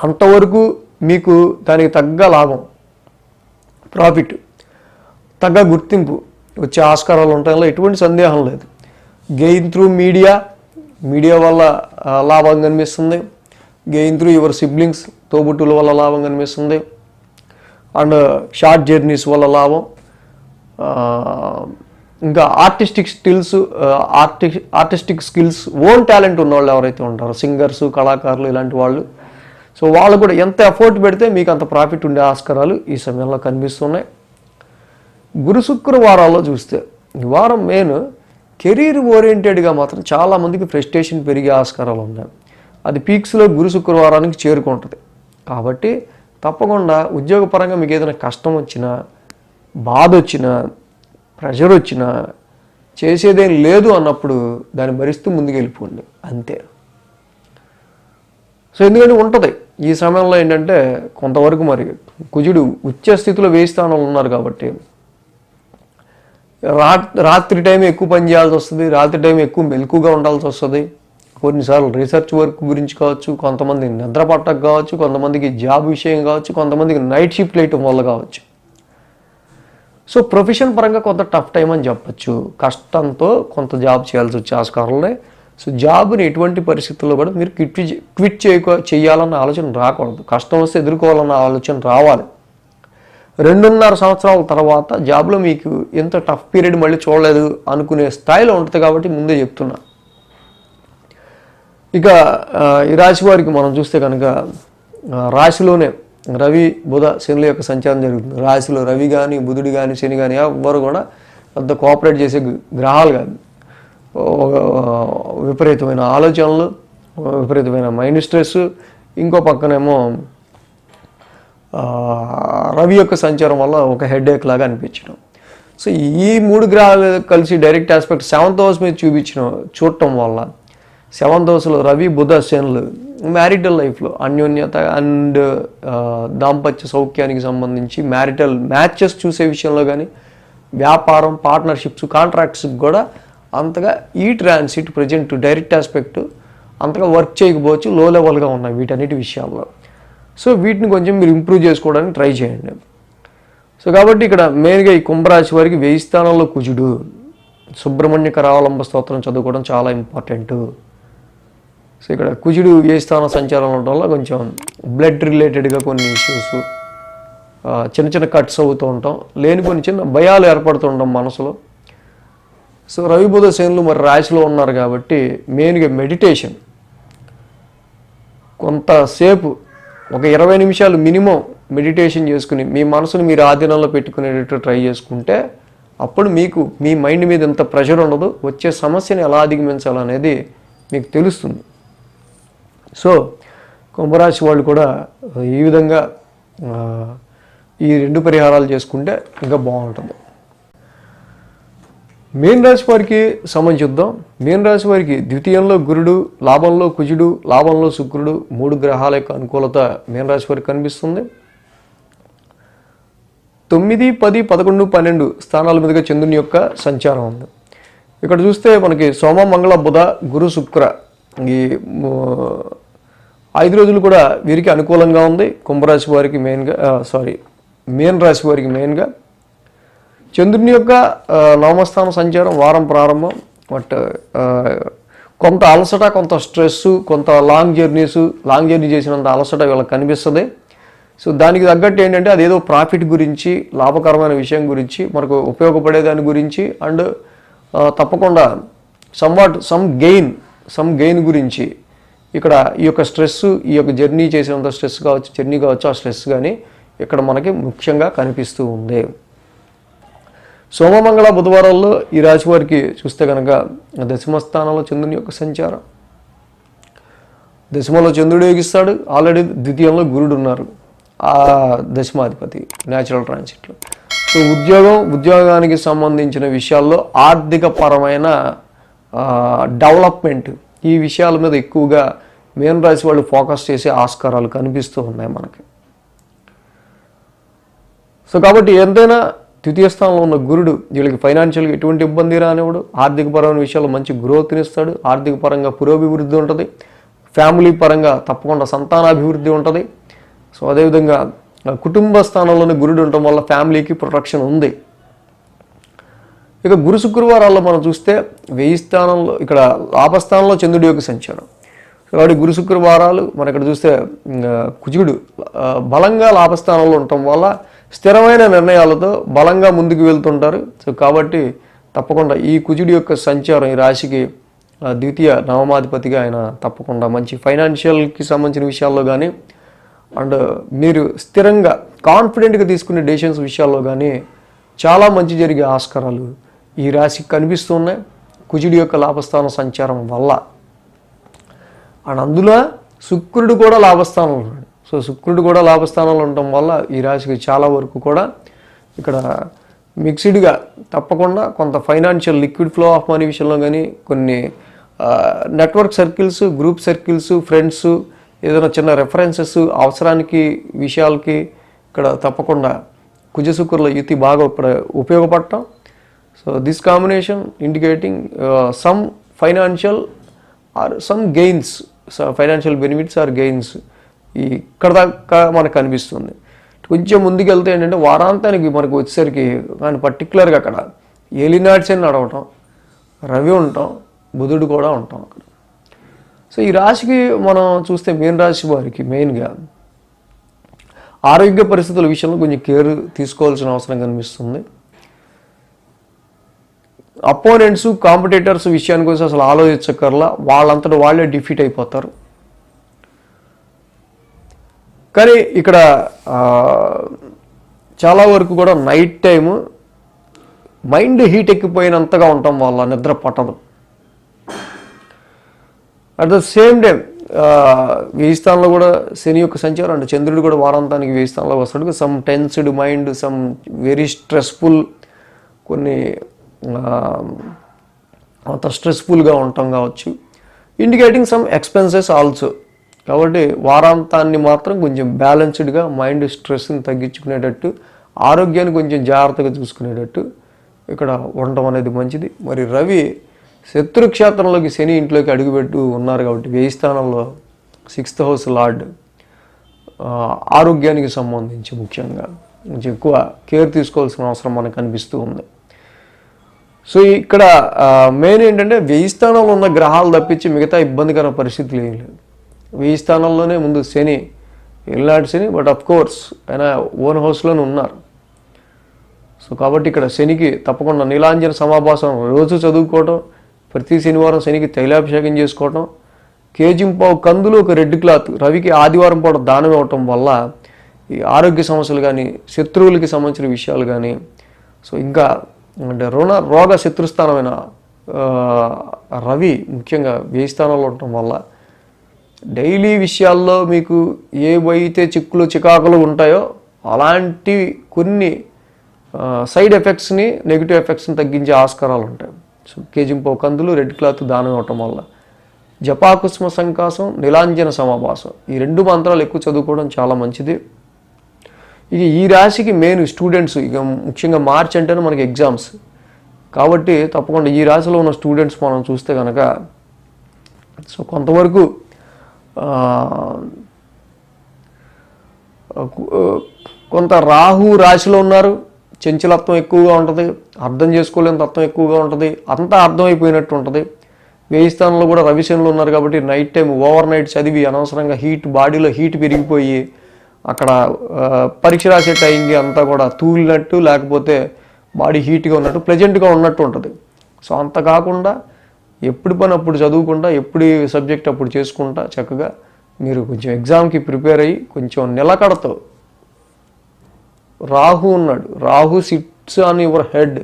అంతవరకు మీకు దానికి తగ్గ లాభం, ప్రాఫిట్, తగ్గ గుర్తింపు వచ్చే ఆస్కారాలు ఉంటాయో ఎటువంటి సందేహం లేదు. గెయిన్ త్రూ మీడియా వల్ల లాభం కనిపిస్తుంది. గెయిన్ త్రూ యువర్ సిబ్లింగ్స్, తోబుట్టుల వల్ల లాభం కనిపిస్తుంది. అండ్ షార్ట్ జర్నీస్ వల్ల లాభం. ఇంకా ఆర్టిస్టిక్ స్కిల్స్, ఓన్ టాలెంట్ ఉన్నవాళ్ళు ఎవరైతే ఉంటారో, సింగర్స్, కళాకారులు, ఇలాంటి వాళ్ళు, సో వాళ్ళు కూడా ఎంత ఎఫర్ట్ పెడితే మీకు అంత ప్రాఫిట్ ఉండే ఆస్కారాలు ఈ సమయంలో కనిపిస్తున్నాయి. గురు శుక్రవారాల్లో చూస్తే ఈ వారం మెయిన్ కెరీర్ ఓరియంటెడ్గా మాత్రం చాలామందికి ఫ్రస్ట్రేషన్ పెరిగే ఆస్కారాలు ఉన్నాయి. అది పీక్స్లో గురు శుక్రవారానికి చేరుకుంటుంది. కాబట్టి తప్పకుండా ఉద్యోగపరంగా మీకు ఏదైనా కష్టం వచ్చినా, బాధ వచ్చినా, ప్రెషర్ వచ్చినా, చేసేదేం లేదు అన్నప్పుడు దాన్ని భరిస్తూ ముందుకు వెళ్ళిపోండి అంతే. సో ఎందుకంటే ఉంటుంది ఈ సమయంలో ఏంటంటే కొంతవరకు మరి కుజుడు ఉచ్చ స్థితిలో వేయి స్థానంలో ఉన్నారు కాబట్టి రాత్రి టైం ఎక్కువ పని చేయాల్సి వస్తుంది, రాత్రి టైం ఎక్కువ మెలకుగా ఉండాల్సి వస్తుంది. కొన్నిసార్లు రీసెర్చ్ వర్క్ గురించి కావచ్చు, కొంతమంది నిద్ర పట్టక కావచ్చు, కొంతమందికి జాబ్ విషయం కావచ్చు, కొంతమందికి నైట్ షిఫ్ట్ వేయటం వల్ల కావచ్చు. సో ప్రొఫెషన్ పరంగా కొంత టఫ్ టైం అని చెప్పచ్చు. కష్టంతో కొంత జాబ్ చేయాల్సి వచ్చే ఆస్కారాలే. సో జాబ్ని ఎటువంటి పరిస్థితుల్లో కూడా మీరు క్విట్ చేయాలన్న ఆలోచన రాకూడదు. కష్టం వస్తే ఎదుర్కోవాలన్న ఆలోచన రావాలి. 2.5 సంవత్సరాల తర్వాత జాబ్లో మీకు ఎంత టఫ్ పీరియడ్ మళ్ళీ చూడలేదు అనుకునే స్థాయిలో ఉంటుంది కాబట్టి ముందే చెప్తున్నా. ఇక ఈ రాశి వారికి మనం చూస్తే కనుక రాశిలోనే రవి బుధ శనుల యొక్క సంచారం జరుగుతుంది. రాశిలో రవి కానీ బుధుడు కానీ శని కానీ ఎవ్వరు కూడా పెద్ద కోఆపరేట్ చేసే గ్రహాలు కాదు. విపరీతమైన ఆలోచనలు, విపరీతమైన మైండ్ స్ట్రెస్, ఇంకో పక్కనేమో రవి యొక్క సంచారం వల్ల ఒక హెడేక్ లాగా అనిపించడం. సో ఈ 3 గ్రహాలు కలిసి డైరెక్ట్ ఆస్పెక్ట్ 7th హౌస్ మీద చూడటం వల్ల 7th హౌస్లో రవి బుధ శనులు మ్యారిటల్ లైఫ్లో అన్యోన్యత అండ్ దాంపత్య సౌఖ్యానికి సంబంధించి మ్యారిటల్ మ్యాచెస్ చూసే విషయంలో కానీ, వ్యాపారం, పార్ట్నర్షిప్స్, కాంట్రాక్ట్స్ కూడా అంతగా ఈ ట్రాన్సిట్ ప్రజెంట్ డైరెక్ట్ ఆస్పెక్ట్ అంతగా వర్క్ చేయకపోవచ్చు, లో లెవెల్గా ఉన్నాయి వీటన్నిటి విషయాల్లో. సో వీటిని కొంచెం మీరు ఇంప్రూవ్ చేసుకోవడానికి ట్రై చేయండి. సో కాబట్టి ఇక్కడ మెయిన్గా ఈ కుంభరాశి వారికి 1000 స్థానంలో కుజుడు, సుబ్రహ్మణ్య కరావలంబ స్తోత్రం చదువుకోవడం చాలా ఇంపార్టెంట్. సో ఇక్కడ కుజుడు 1000 స్థానం సంచారం ఉండడం వల్ల కొంచెం బ్లడ్ రిలేటెడ్గా కొన్ని ఇష్యూస్, చిన్న చిన్న కట్స్ అవుతూ ఉంటాం, లేని కొన్ని చిన్న భయాలు ఏర్పడుతూ ఉంటాం మనసులో. సో రవి బుధ శనులు మరి రాశిలో ఉన్నారు కాబట్టి మెయిన్గా మెడిటేషన్ కొంతసేపు ఒక 20 నిమిషాలు మినిమం మెడిటేషన్ చేసుకుని మీ మనసుని మీరు ఆధీనంలో పెట్టుకునేటట్టు ట్రై చేసుకుంటే అప్పుడు మీకు మీ మైండ్ మీద ఎంత ప్రెషర్ ఉండదు, వచ్చే సమస్యని ఎలా అధిగమించాలనేది మీకు తెలుస్తుంది. సో కుంభరాశి వాళ్ళు కూడా ఈ విధంగా ఈ 2 పరిహారాలు చేసుకుంటే ఇంకా బాగుంటుంది. మీన రాశి వారికి సంబంధిద్దాం. మీన రాశి వారికి ద్వితీయంలో గురుడు, లాభంలో కుజుడు, లాభంలో శుక్రుడు 3 గ్రహాల యొక్క అనుకూలత మీన రాశి వారికి కనిపిస్తుంది. 9, 10, 11, 12 స్థానాల మీదుగా చంద్రుని యొక్క సంచారం ఉంది. ఇక్కడ చూస్తే మనకి సోమ, మంగళ, బుధ, గురు, శుక్ర ఈ 5 రోజులు కూడా వీరికి అనుకూలంగా ఉంది. కుంభరాశి వారికి మీన రాశి వారికి మెయిన్గా చంద్రుని యొక్క నవమస్థాన సంచారం వారం ప్రారంభం. బట్ కొంత అలసట, కొంత స్ట్రెస్, కొంత లాంగ్ జర్నీ చేసినంత అలసట వీళ్ళకి కనిపిస్తుంది. సో దానికి తగ్గట్టు ఏంటంటే అదేదో ప్రాఫిట్ గురించి, లాభకరమైన విషయం గురించి, మనకు ఉపయోగపడే దాని గురించి అండ్ తప్పకుండా సమ్ గెయిన్ గురించి ఇక్కడ ఈ యొక్క స్ట్రెస్, ఈ యొక్క జర్నీ చేసినంత స్ట్రెస్ కావచ్చు, జర్నీ కావచ్చు, ఆ స్ట్రెస్ కానీ ఇక్కడ మనకి ముఖ్యంగా కనిపిస్తూ ఉంది. సోమమంగళ బుధవారాల్లో ఈ రాశి వారికి చూస్తే కనుక దశమ స్థానంలో చంద్రుని యొక్క సంచారం. దశమలో చంద్రుడు యోగిస్తాడు, ఆల్రెడీ ద్వితీయంలో గురుడు ఉన్నారు, ఆ దశమాధిపతి న్యాచురల్ ట్రాన్సిట్లో. సో ఉద్యోగానికి సంబంధించిన విషయాల్లో ఆర్థిక పరమైన డెవలప్మెంట్ ఈ విషయాల మీద ఎక్కువగా మీన రాశి వాళ్ళు ఫోకస్ చేసే ఆస్కారాలు కనిపిస్తూ ఉన్నాయి మనకి. సో కాబట్టి ఎంతైనా ద్వితీయ స్థానంలో ఉన్న గురుడు వీళ్ళకి ఫైనాన్షియల్గా ఎటువంటి ఇబ్బంది రానివ్వడు, ఆర్థికపరమైన విషయాల్లో మంచి గ్రోత్ని ఇస్తాడు, ఆర్థిక పరంగా పురోభివృద్ధి ఉంటుంది, ఫ్యామిలీ పరంగా తప్పకుండా సంతానాభివృద్ధి ఉంటుంది. సో అదేవిధంగా కుటుంబ స్థానంలోనే గురుడు ఉండటం వల్ల ఫ్యామిలీకి ప్రొటెక్షన్ ఉంది. ఇక గురు శుక్రవారాల్లో మనం చూస్తే 1000 స్థానంలో ఇక్కడ లాభస్థానంలో చంద్రుడి యొక్క సంచారం. కాబట్టి గురు శుక్రవారాలు మనం ఇక్కడ చూస్తే కుజుడు బలంగా లాభస్థానంలో ఉండటం వల్ల స్థిరమైన నిర్ణయాలతో బలంగా ముందుకు వెళ్తుంటారు. సో కాబట్టి తప్పకుండా ఈ కుజుడి యొక్క సంచారం ఈ రాశికి ద్వితీయ నవమాధిపతిగా ఆయన తప్పకుండా మంచి ఫైనాన్షియల్కి సంబంధించిన విషయాల్లో కానీ అండ్ మీరు స్థిరంగా కాన్ఫిడెంట్గా తీసుకునే డెసిషన్స్ విషయాల్లో కానీ చాలా మంచి జరిగే ఆస్కారాలు ఈ రాశికి కనిపిస్తున్నాయి కుజుడి యొక్క లాభస్థాన సంచారం వల్ల. అండ్ అందులో శుక్రుడు కూడా లాభస్థానంలో ఉన్నాడు. సో శుక్రుడు కూడా లాభస్థానంలో ఉండటం వల్ల ఈ రాశికి చాలా వరకు కూడా ఇక్కడ మిక్స్డ్గా తప్పకుండా కొంత financial liquid flow of money విషయంలో కానీ కొన్ని network circles, group circles, friends, ఏదైనా చిన్న రెఫరెన్సెస్ అవసరానికి విషయాలకి ఇక్కడ తప్పకుండా కుజ శుక్రుల యుతి బాగా ఉపయోగపడటం. So this combination indicating some financial or some gains, financial benefits or gains ఇక్కడ దాకా మనకు కనిపిస్తుంది. కొంచెం ముందుకెళ్తే ఏంటంటే వారాంతానికి మనకు వచ్చేసరికి కానీ పర్టికులర్గా అక్కడ ఏలినాడ్స్ అని నడవటం, రవి ఉండటం, బుధుడు కూడా ఉంటాం అక్కడ. సో ఈ రాశికి మనం చూస్తే మీన రాశి వారికి మెయిన్గా ఆరోగ్య పరిస్థితుల విషయంలో కొంచెం కేర్ తీసుకోవాల్సిన అవసరం కనిపిస్తుంది. అపోనెంట్స్, కాంపిటేటర్స్ విషయానికి వచ్చి అసలు ఆలోచించక్కర్లా, వాళ్ళంతటా వాళ్ళే డిఫీట్ అయిపోతారు. కానీ ఇక్కడ చాలా వరకు కూడా నైట్ టైము మైండ్ హీట్ ఎక్కిపోయినంతగా ఉండటం వల్ల నిద్ర పట్టదు. అట్ ద సేమ్ టైం వెయ్యి స్థానంలో కూడా శని యొక్క సంచారం అంటే చంద్రుడు కూడా వారాంతానికి వెయ్యి స్థానంలో వస్తాడు. Some tensed mind, some very stressful, కొన్ని అంత స్ట్రెస్ఫుల్గా ఉండటం కావచ్చు, ఇండికేటింగ్ సమ్ ఎక్స్పెన్సెస్ ఆల్సో. కాబట్టి వారాంతాన్ని మాత్రం కొంచెం బ్యాలెన్స్డ్గా మైండ్ స్ట్రెస్ని తగ్గించుకునేటట్టు, ఆరోగ్యాన్ని కొంచెం జాగ్రత్తగా చూసుకునేటట్టు ఇక్కడ ఉండటం అనేది మంచిది. మరి రవి శత్రుక్షేత్రంలోకి శని ఇంట్లోకి అడుగుపెట్టు ఉన్నారు కాబట్టి వెయ్యి స్థానంలో 6th హౌస్ లార్డ్ ఆరోగ్యానికి సంబంధించి ముఖ్యంగా కొంచెం ఎక్కువ కేర్ తీసుకోవాల్సిన అవసరం మనకు కనిపిస్తూ ఉంది. సో ఇక్కడ మెయిన్ ఏంటంటే వెయ్యి స్థానంలో ఉన్న గ్రహాలు తప్పించి మిగతా ఇబ్బందికర పరిస్థితులు ఏం లేదు. వెయ్యి స్థానంలోనే ముందు శని, ఎల్నాటి శని, బట్ అఫ్ కోర్స్ ఆయన ఓన్ హౌస్లోనే ఉన్నారు. సో కాబట్టి ఇక్కడ శనికి తప్పకుండా నీలాంజన సమాభాసం రోజు చదువుకోవటం, ప్రతి శనివారం శనికి తైలాభిషేకం చేసుకోవటం, కేజింపావు కందులు ఒక రెడ్ క్లాత్ రవికి ఆదివారం పూట దానం ఇవ్వటం వల్ల ఈ ఆరోగ్య సమస్యలు కానీ, శత్రువులకి సంబంధించిన విషయాలు కానీ, సో ఇంకా అంటే రోగ శత్రుస్థానమైన రవి ముఖ్యంగా వెయ్యి స్థానంలో ఉండటం వల్ల డైలీ విషయాల్లో మీకు ఏవైతే చిక్కులు చికాకులు ఉంటాయో అలాంటి కొన్ని సైడ్ ఎఫెక్ట్స్ని, నెగిటివ్ ఎఫెక్ట్స్ని తగ్గించే ఆస్కారాలు ఉంటాయి. సో కేజింపో కందులు, రెడ్ క్లాత్ దానం ఇవ్వటం వల్ల, జపాకుస్మ సంకాసం, నీలాంజన సమాభాసం ఈ 2 మంత్రాలు ఎక్కువ చదువుకోవడం చాలా మంచిది. ఇక ఈ రాశికి మెయిన్ స్టూడెంట్స్, ఇక ముఖ్యంగా మార్చ్ అంటేనే మనకి ఎగ్జామ్స్ కాబట్టి తప్పకుండా ఈ రాశిలో ఉన్న స్టూడెంట్స్ మనం చూస్తే కనుక సో కొంతవరకు కొంత రాహు రాశిలో ఉన్నారు, చంచలత్వం ఎక్కువగా ఉంటుంది, అర్థం చేసుకోలేని తత్వం ఎక్కువగా ఉంటుంది, అంతా అర్థమైపోయినట్టు ఉంటుంది. వెయ్యి స్థానంలో కూడా రవిశనులు ఉన్నారు కాబట్టి నైట్ టైం ఓవర్ నైట్ చదివి అనవసరంగా బాడీలో హీట్ పెరిగిపోయి అక్కడ పరీక్ష రాసే టైంకి అంతా కూడా తూలినట్టు, లేకపోతే బాడీ హీట్గా ఉన్నట్టు, ప్లెజెంట్గా ఉన్నట్టు ఉంటుంది. సో అంత కాకుండా ఎప్పుడు పని అప్పుడు చదువుకుంటా, ఎప్పుడు సబ్జెక్ట్ అప్పుడు చేసుకుంటా చక్కగా మీరు కొంచెం ఎగ్జామ్కి ప్రిపేర్ అయ్యి కొంచెం నిలకడతో, రాహు ఉన్నాడు, Rahu sits on your head.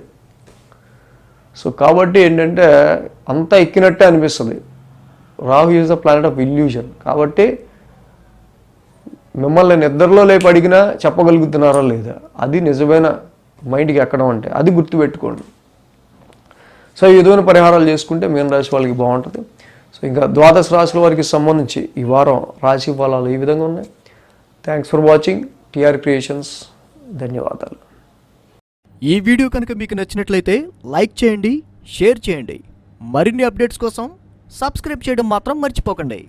So కాబట్టి ఏంటంటే అంతా ఎక్కినట్టే అనిపిస్తుంది. Rahu is the planet of illusion. కాబట్టి మిమ్మల్ని నిద్రలో లేపి అడిగినా చెప్పగలుగుతున్నారా లేదా, అది నిజమైన మైండ్కి ఎక్కడం అంటే, అది గుర్తుపెట్టుకోండి. సో ఈ విధమైన పరిహారాలు చేసుకుంటే మీన రాశి వాళ్ళకి బాగుంటుంది. సో ఇంకా ద్వాదశ రాశుల వారికి సంబంధించి ఈ వారం రాశి ఫలాలు ఈ విధంగా ఉన్నాయి. Thanks for watching TR creations. ధన్యవాదాలు. ఈ వీడియో కనుక మీకు నచ్చినట్లయితే లైక్ చేయండి, షేర్ చేయండి. మరిన్ని అప్డేట్స్ కోసం సబ్స్క్రైబ్ చేయడం మాత్రం మర్చిపోకండి.